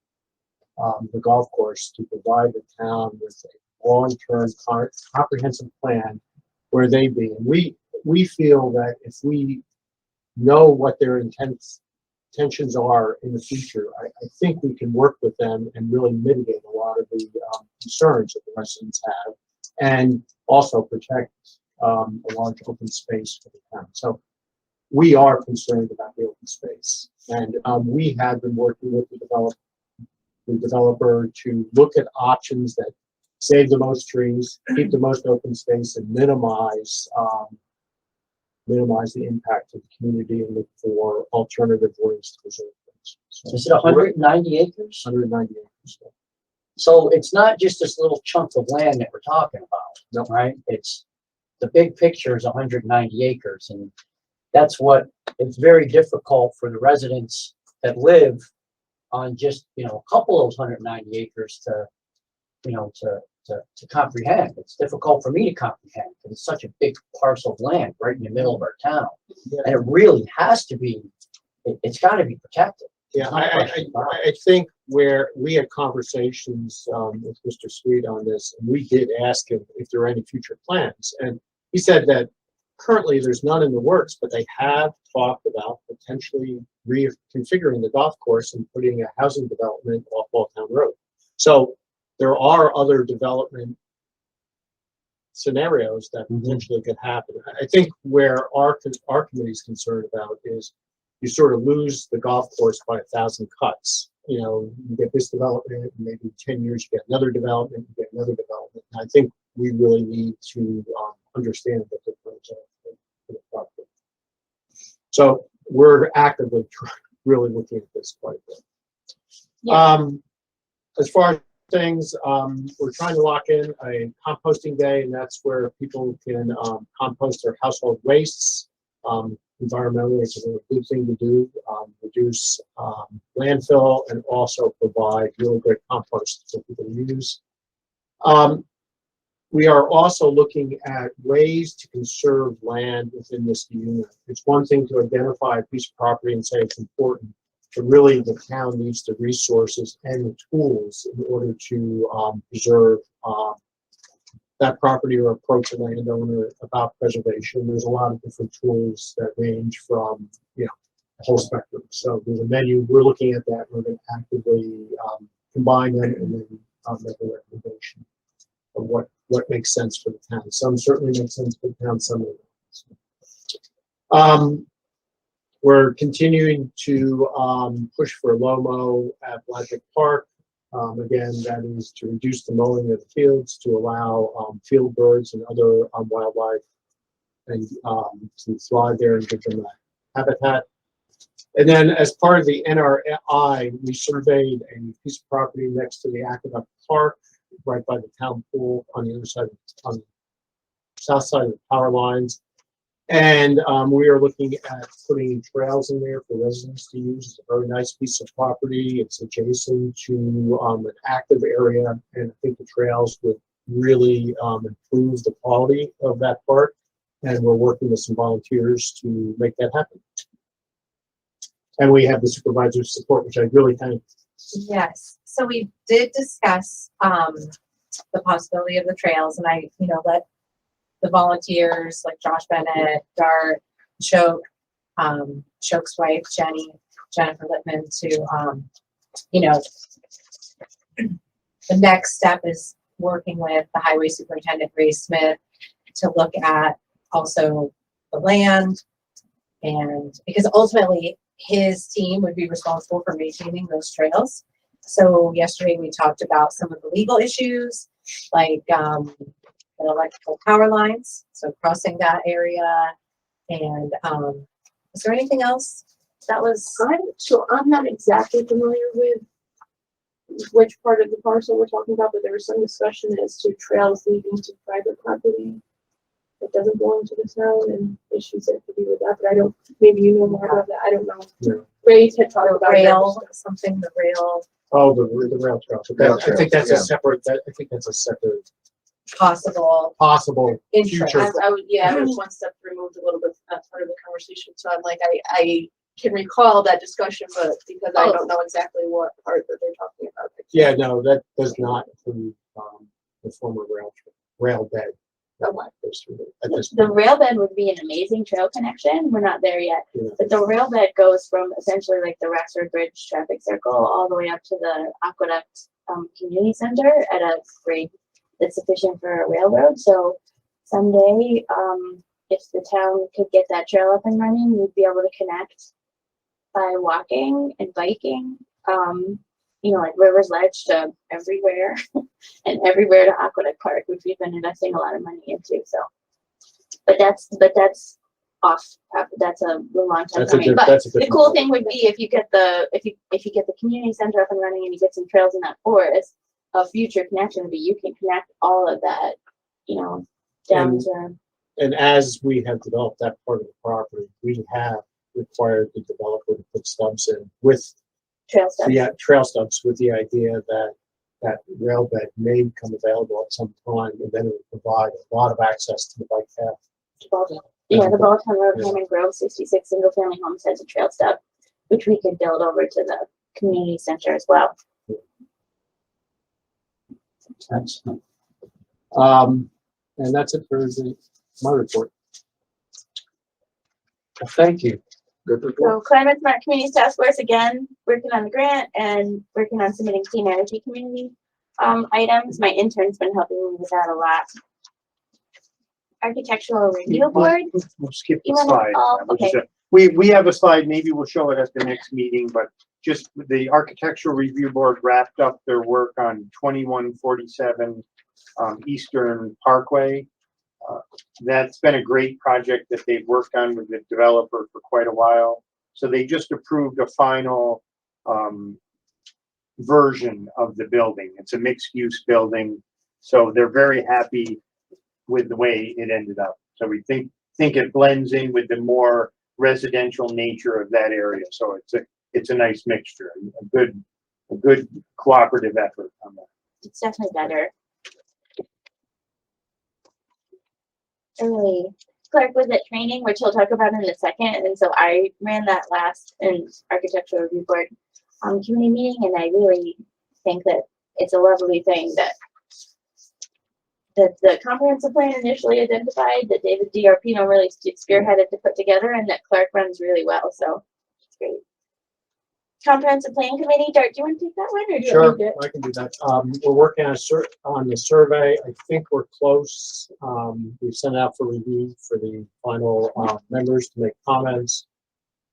the golf course to provide the town with a long-term comprehensive plan where they be. And we feel that if we know what their intentions are in the future, I think we can work with them and really mitigate a lot of the concerns that the residents have, and also protect a large open space for the town. So we are concerned about the open space, and we have been working with the developer to look at options that save the most trees, keep the most open space, and minimize the impact of the community, and look for alternative ways to preserve things. So, Is it 190 acres? 190 acres. So it's not just this little chunk of land that we're talking about, right? It's, the big picture is 190 acres, and that's what, it's very difficult for the residents that live on just, you know, a couple of those 190 acres to, you know, to comprehend. It's difficult for me to comprehend because it's such a big parcel of land right in the middle of our town. And it really has to be, it's got to be protected. Yeah, I think where we had conversations with Mr. Sweet on this, and we did ask him if there are any future plans. And he said that currently there's none in the works, but they have talked about potentially reconfiguring the golf course and putting a housing development off Balltown Road. So there are other development scenarios that potentially could happen. I think where our committee is concerned about is you sort of lose the golf course by 1,000 cuts. You know, you get this development, and maybe 10 years you get another development, you get another development. And I think we really need to understand what the plans are for the property. So we're actively really looking at this quite a bit. Yeah. As far as things, we're trying to lock in a composting day, and that's where people can compost their household wastes. Environmentally, it's a really good thing to do, reduce landfill, and also provide really great compost for people to use. We are also looking at ways to conserve land within this unit. It's one thing to identify a piece of property and say it's important, but really the town needs the resources and the tools in order to preserve that property, or approach a landowner about preservation. There's a lot of different tools that range from, you know, a whole spectrum. So there's a menu. We're looking at that. We're going to actively combine them and then make a recommendation of what makes sense for the town. Some certainly make sense for the town, some don't. We're continuing to push for LOMO at Blackwood Park. Again, that is to reduce the mowing of the fields, to allow field birds and other wildlife and to thrive there and give them a habitat. And then, as part of the NRI, we surveyed a piece of property next to the Aqueduct Park, right by the town pool, on the other side, on the south side of the power lines. And we are looking at putting trails in there for residents to use. It's a very nice piece of property. It's adjacent to an active area, and I think the trails would really improve the quality of that park. And we're working with some volunteers to make that happen. And we have the supervisor's support, which I really thank. Yes, so we did discuss the possibility of the trails, and I, you know, let the volunteers like Josh Bennett, Dart, Choke, Choke's wife, Jennifer Lippman, to, you know, the next step is working with the highway superintendent, Ray Smith, to look at also the land, and because ultimately his team would be responsible for maintaining those trails. So yesterday we talked about some of the legal issues, like the electrical power lines, so crossing that area. And is there anything else that was? I'm not exactly familiar with which part of the parcel we're talking about, but there was some discussion as to trails leading to private property that doesn't belong to the town, and issues that could be with that, but I don't, maybe you know more about that, I don't know. Yeah. Ray had talked about rail, something, the rail. Oh, the rail trail. So that, I think that's Yeah. a separate. I think that's a separate possible possible interest. future. I would, yeah, I was one step removed a little bit from that part of the conversation, so I'm like, I can recall that discussion, but because I don't know exactly what part that they're talking about. Yeah, no, that does not include, the former rail bed. That goes through at this The point. rail bed would be an amazing trail connection. We're not there yet. Yeah. But the rail bed goes from essentially like the Rexford Bridge traffic circle all the way up to the Aqueduct Community Center at a grade that's sufficient for a railroad. So someday, if the town could get that trail up and running, we'd be able to connect by walking and biking. You know, like Rivers Ledge to everywhere and everywhere to Aqueduct Park, which we've been investing a lot of money into. So, but that's off. That's a long time That's a coming. good, But that's a good. the cool thing would be if you get the if you get the community center up and running and you get some trails in that forest, a future connection would be you can connect all of that, you know, down And- to And as we have developed that part of the property, we have required the developer to put stubs in with trail stuff. the trail stubs with the idea that that rail bed may become available at some time, and then it would provide a lot of access to the bike path. Yeah, the Balltown Road, Yeah. Hammond Grove, 66 single family homes has a trail stub, which we could build over to the community center as well. Excellent. And that's it for my report. Well, thank you. Good report. So Climate Smart Communities Task Force, again, working on the grant and working on submitting clean energy community items. My intern's been helping me with that a lot. Architectural Review Board, We'll skip You the wanna- slide. oh, We'll just, okay. We have a slide, maybe we'll show it at the next meeting, but just the Architectural Review Board wrapped up their work on 2147 Eastern Parkway. That's been a great project that they've worked on with the developer for quite a while. So they just approved a final version of the building. It's a mixed-use building, so they're very happy with the way it ended up. So we think it blends in with the more residential nature of that area. So it's a nice mixture, a good cooperative effort on that. it's definitely better. Really, Clark was at training, which he'll talk about in a second, and so I ran that last in Architectural Review Board community meeting, and I really think that it's a lovely thing that the comprehensive plan initially identified, that David DRPino really spearheaded to put together, and that Clark runs really well, so it's great. Comprehensive Plan Committee, Dart, do you want to take that one, or do you Sure, want me to do it? I can do that. We're working on the survey. I think we're close. We've sent it out for review for the final members to make comments.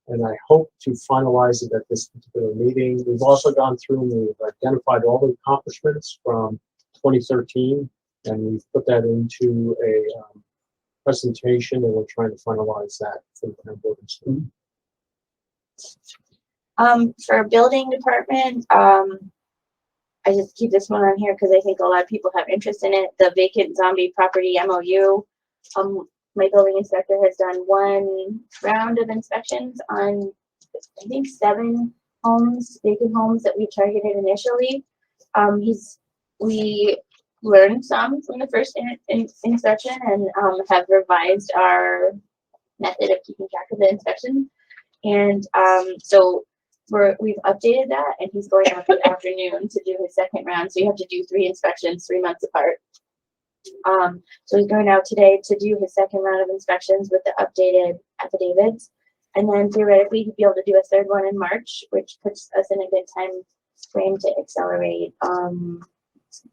And I hope to finalize it at this particular meeting. We've also gone through and we've identified all the accomplishments from 2013, and we've put that into a presentation, and we're trying to finalize that for the town board. For building department, I just keep this one on here because I think a lot of people have interest in it. The vacant zombie property MOU. My building inspector has done one round of inspections on, I think, 7 homes, vacant homes that we targeted initially. We learned some from the first inspection and have revised our method of keeping track of the inspection. And so we've updated that, and he's going out this afternoon to do his second round. So you have to do 3 inspections 3 months apart. So he's going out today to do his second round of inspections with the updated affidavits. And then theoretically, he'd be able to do a 3rd one in March, which puts us in a good time frame to accelerate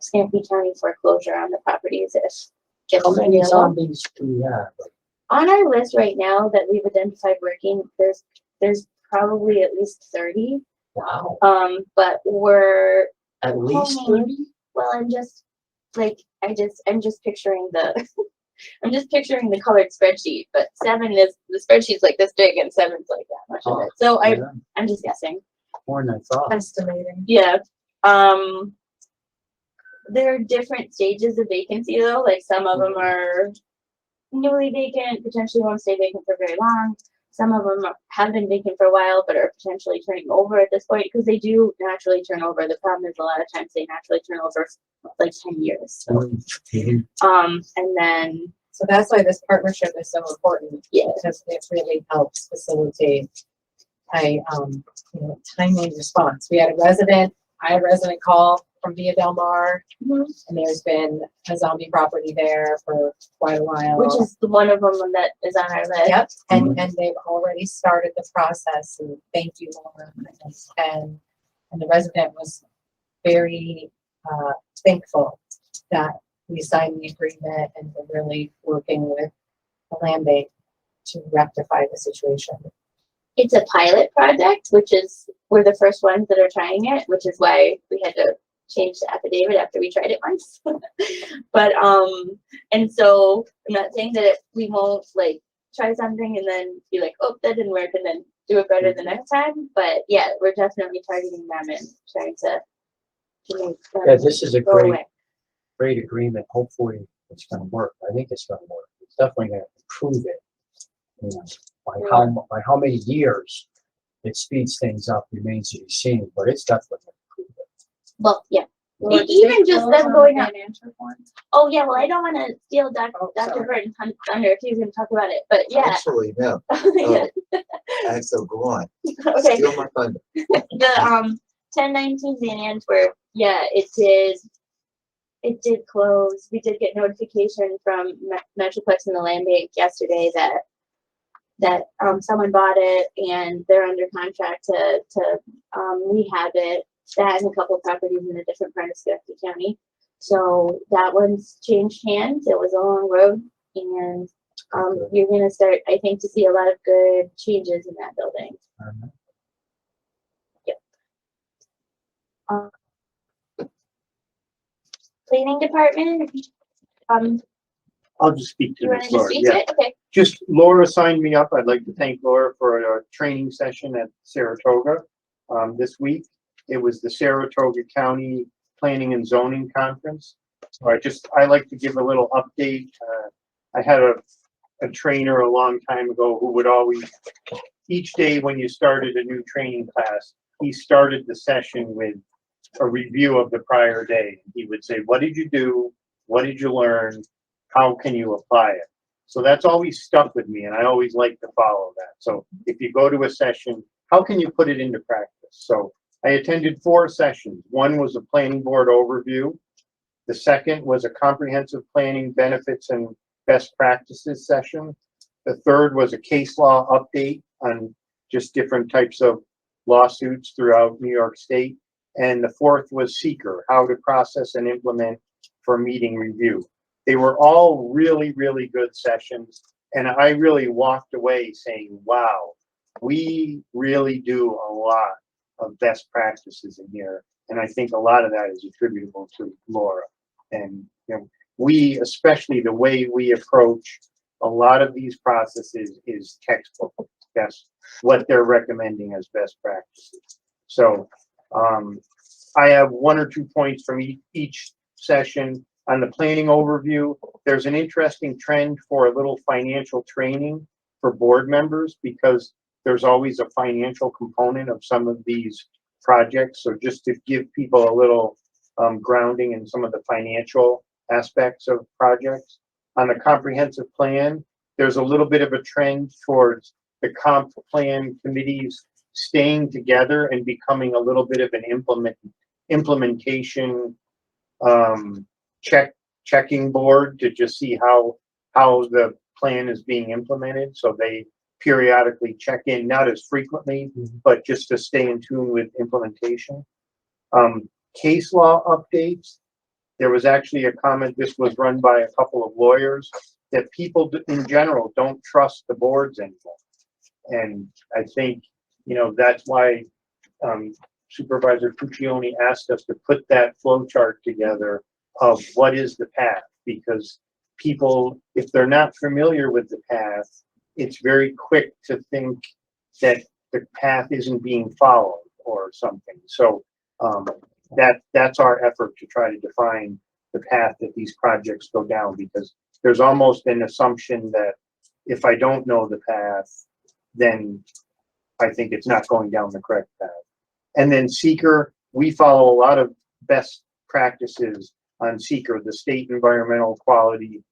Schenectady County foreclosure on the properties if How many available. zombies do we have? On our list right now that we've identified working, there's probably at least 30. Wow, But we're at least hoping- 30? well, I'm just picturing the I'm just picturing the colored spreadsheet, but 7 is the spreadsheet's like this big and 7's like that much of it. So Yeah, I'm just guessing. more than I thought. Estimating. Yeah. There are different stages of vacancy though. Like some of them are newly vacant, potentially won't stay vacant for very long. some of them have been vacant for a while, but are potentially turning over at this point, because they do naturally turn over. The problem is a lot of times they naturally turn over like 10 years. So, Mhm. and then, So that's why this partnership is so important. Yeah. Because it really helps facilitate timely response. I had a resident call from Via Del Mar, and there's been a zombie property there for quite a while. which is one of them that is on our list. Yep, and they've already started the process, and thank you, Laura. And the resident was very thankful that we signed the agreement and we're really working with the land bank to rectify the situation. It's a pilot project, which is, we're the first ones that are trying it, which is why we had to change the affidavit after we tried it once. But, and so I'm not saying that we won't like try something and then be like, oh, that didn't work, and then do it better the next time. But yeah, we're definitely targeting them and trying to make them Yeah, this is a go great, away. great agreement. Hopefully it's gonna work. I think it's gonna work. It's definitely gonna improve it. You know, by how many years it speeds things up remains to be seen, but it's definitely gonna improve it. Well, yeah. Well, Even just them going up. Answer form. Oh yeah, well I don't want to steal Dr. Oh, Dr. sorry. Burton's thunder if he's gonna talk about it, but yeah. Actually, no. Yeah. So go on. Okay. Steal my thunder. The 1019 Van Antwerp, yeah, it did close. We did get notification from Metroplex and the land bank yesterday that someone bought it and they're under contract to rehab it. That and a couple of properties in a different part of Schenectady County. So that one's changed hands. It was a long road, and you're gonna start, I think, to see a lot of good changes in that building. Cleaning department, I'll just speak to you wanna this, just Laura. speak to Yeah, it? Okay. just Laura signed me up. I'd like to thank Laura for a training session at Saratoga this week. It was the Saratoga County Planning and Zoning Conference. So I like to give a little update. I had a trainer a long time ago who would always, each day when you started a new training class, he started the session with a review of the prior day. He would say, what did you do? What did you learn? How can you apply it? So that's always stuck with me, and I always like to follow that. So if you go to a session, how can you put it into practice? So I attended 4 sessions. One was a planning board overview. The second was a comprehensive planning benefits and best practices session. The third was a case law update on just different types of lawsuits throughout New York State. And the fourth was seeker, how to process and implement for meeting review. They were all really, really good sessions. And I really walked away saying, wow, we really do a lot of best practices in here. And I think a lot of that is attributable to Laura. And we, especially the way we approach a lot of these processes is textbook. That's what they're recommending as best practices. So I have 1 or 2 points from each session. On the planning overview, there's an interesting trend for a little financial training for board members because there's always a financial component of some of these projects. So just to give people a little grounding in some of the financial aspects of projects. On the comprehensive plan, there's a little bit of a trend towards the comp plan committees staying together and becoming a little bit of an implementation checking board to just see how the plan is being implemented. So they periodically check in, not as frequently, but just to stay in tune with implementation. Case law updates. There was actually a comment, this was run by a couple of lawyers, that people in general don't trust the boards anymore. And I think, that's why Supervisor Puccioni asked us to put that flow chart together of what is the path, because people, if they're not familiar with the path, it's very quick to think that the path isn't being followed or something. So that's our effort to try to define the path that these projects go down, because there's almost an assumption that if I don't know the path, then I think it's not going down the correct path. And then seeker, we follow a lot of best practices on seeker, the state environmental quality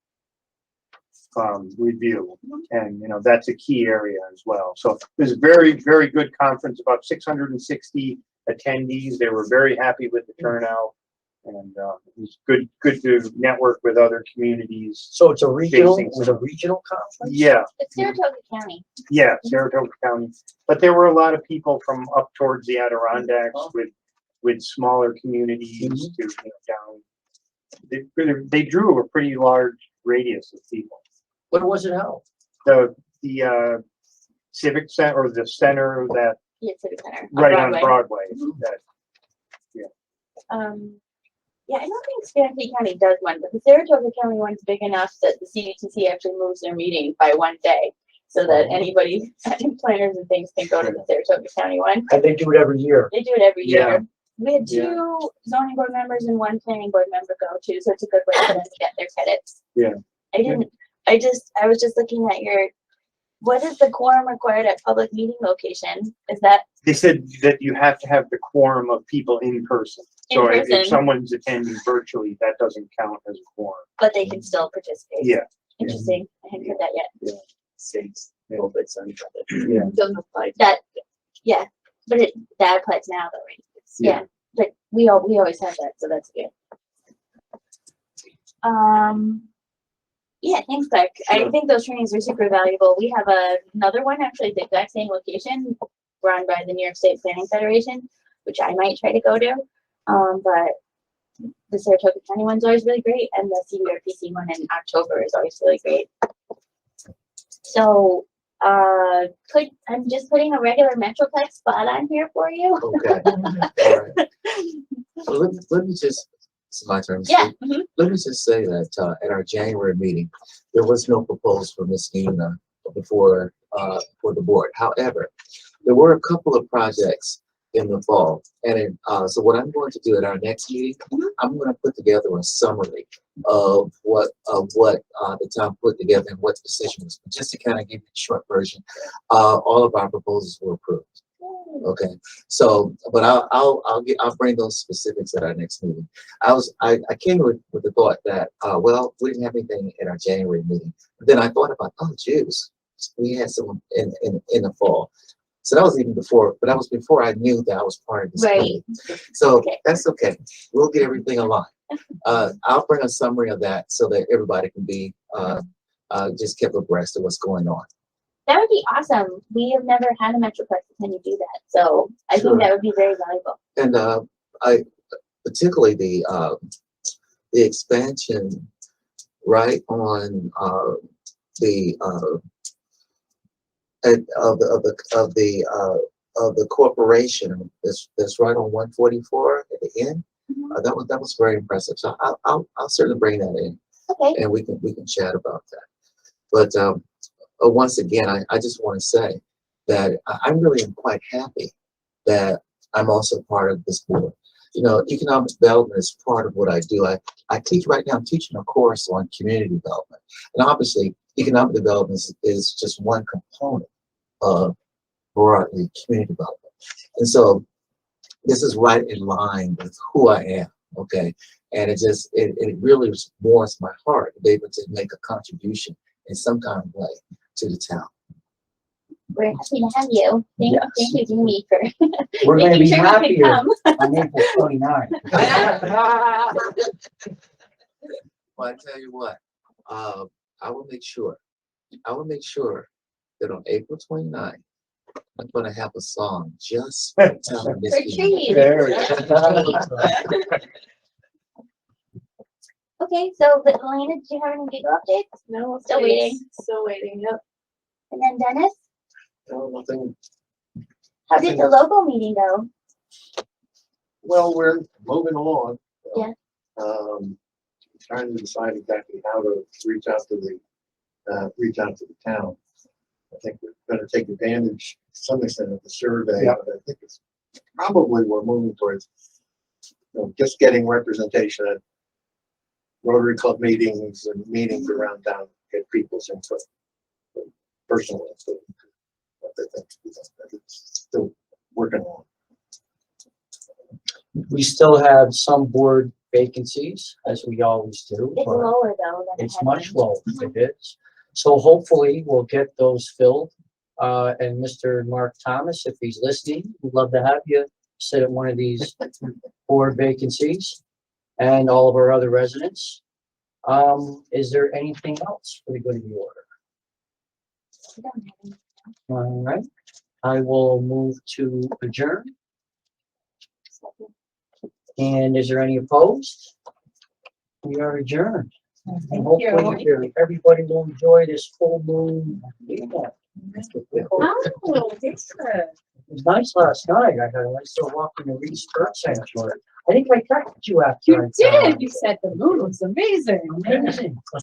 review. And, you know, that's a key area as well. So it was a very, very good conference, about 660 attendees. They were very happy with the turnout. And it was good to network with other communities. So it's a regional, Facing it was a regional conference? Yeah, It's Saratoga County. yeah, Saratoga County. But there were a lot of people from up towards the Adirondacks with smaller communities to, you know, down. They drew a pretty large radius of people. When was it held? The civic center, or the center that Yeah, Civic Center. right on Broadway. That, Yeah, I don't think Schenectady County does one, but the Saratoga County one's big enough that the CDTC actually moves their meeting by one day, so that anybody, planners and things, can go to the Saratoga County one. And they do it every year. They do it every Yeah. year. We had Yeah. 2 zoning board members and 1 planning board member go too, so it's a good way for them to get their credits. Yeah. I was just looking at what is the quorum required at public meeting location? Is that they said that you have to have the quorum of people in person. So In if person. someone's attending virtually, that doesn't count as a quorum. but they can still participate? Yeah. Interesting. I hadn't heard that yet. States, COVID, sunshine. Yeah. Doesn't apply. Yeah, but that applies now though, right? Yeah, but we always have that, so that's good. Yeah, thanks, Clark. I think those trainings are super valuable. We have another one actually at the exact same location, run by the New York State Planning Federation, which I might try to go to. But the Saratoga County one's always really great, and the CBRPC one in October is always really great. So, I'm just putting a regular Metroplex spot on here for you. Okay. All right. So let me just, it's my turn to Yeah. speak. Let me just say that at our January meeting, there was no proposal from Ms. Nina before for the board. However, there were a couple of projects in the fall, and so what I'm going to do at our next meeting, I'm going to put together a summary of what the town put together and what the decision was. But just to kind of give you a short version, all of our proposals were approved. Okay, so but I'll bring those specifics at our next meeting. I came with the thought that well, we didn't have anything in our January meeting. But then I thought about, oh geez, we had some in the fall. So that was even before, but that was before I knew that I was part of this committee. So that's okay. We'll get everything aligned. I'll bring a summary of that so that everybody can be just kept abreast of what's going on. That would be awesome. We have never had a Metroplex attendee do that, so I think that would be very valuable. And I particularly the expansion right on the of the corporation that's right on 144 at the end. That was very impressive. So I'll certainly bring that in, Okay. and we can chat about that. But once again, I just want to say that I'm really quite happy that I'm also part of this board. You know, economic development is part of what I do. I teach right now. I'm teaching a course on community development, and obviously, economic development is just one component of broadly community development. And so, this is right in line with who I am. Okay, and it really warms my heart to be able to make a contribution in some kind of way to the town. We're happy to have you. Thank you, Jamie, for We're gonna be making sure we could happier come. on April 29th. Well, I tell you what, I will make sure that on April 29th, I'm gonna have a song just for telling this For community. trees. Very Okay, so but Elena, did you have any legal updates? No, Still waiting. Still waiting, yep. And then Dennis, No, nothing. how did the local meeting go? Well, we're moving along. Yeah. Trying to decide exactly how to reach out to the town. I think we're gonna take advantage to some extent of the survey, Yeah. but I think it's probably we're moving towards, just getting representation at Rotary Club meetings and meetings around town, get people's input, personal input. that it's still working on. We still have some board vacancies, as we always do, It's but lower though than it it's had much been. lower, it is. So hopefully we'll get those filled. And Mr. Mark Thomas, if he's listening, we'd love to have you sit at one of these board vacancies and all of our other residents. Is there anything else for the good of the order? We don't have any. All right, I will move to adjourn. And is there any opposed? We are adjourned. And hopefully everybody will enjoy this full moon weekend. Oh, this It was nice last night. I had a nice little walk in the Reese Bird Sanctuary. I think I texted you after. You did, you said the moon was amazing. Amazing.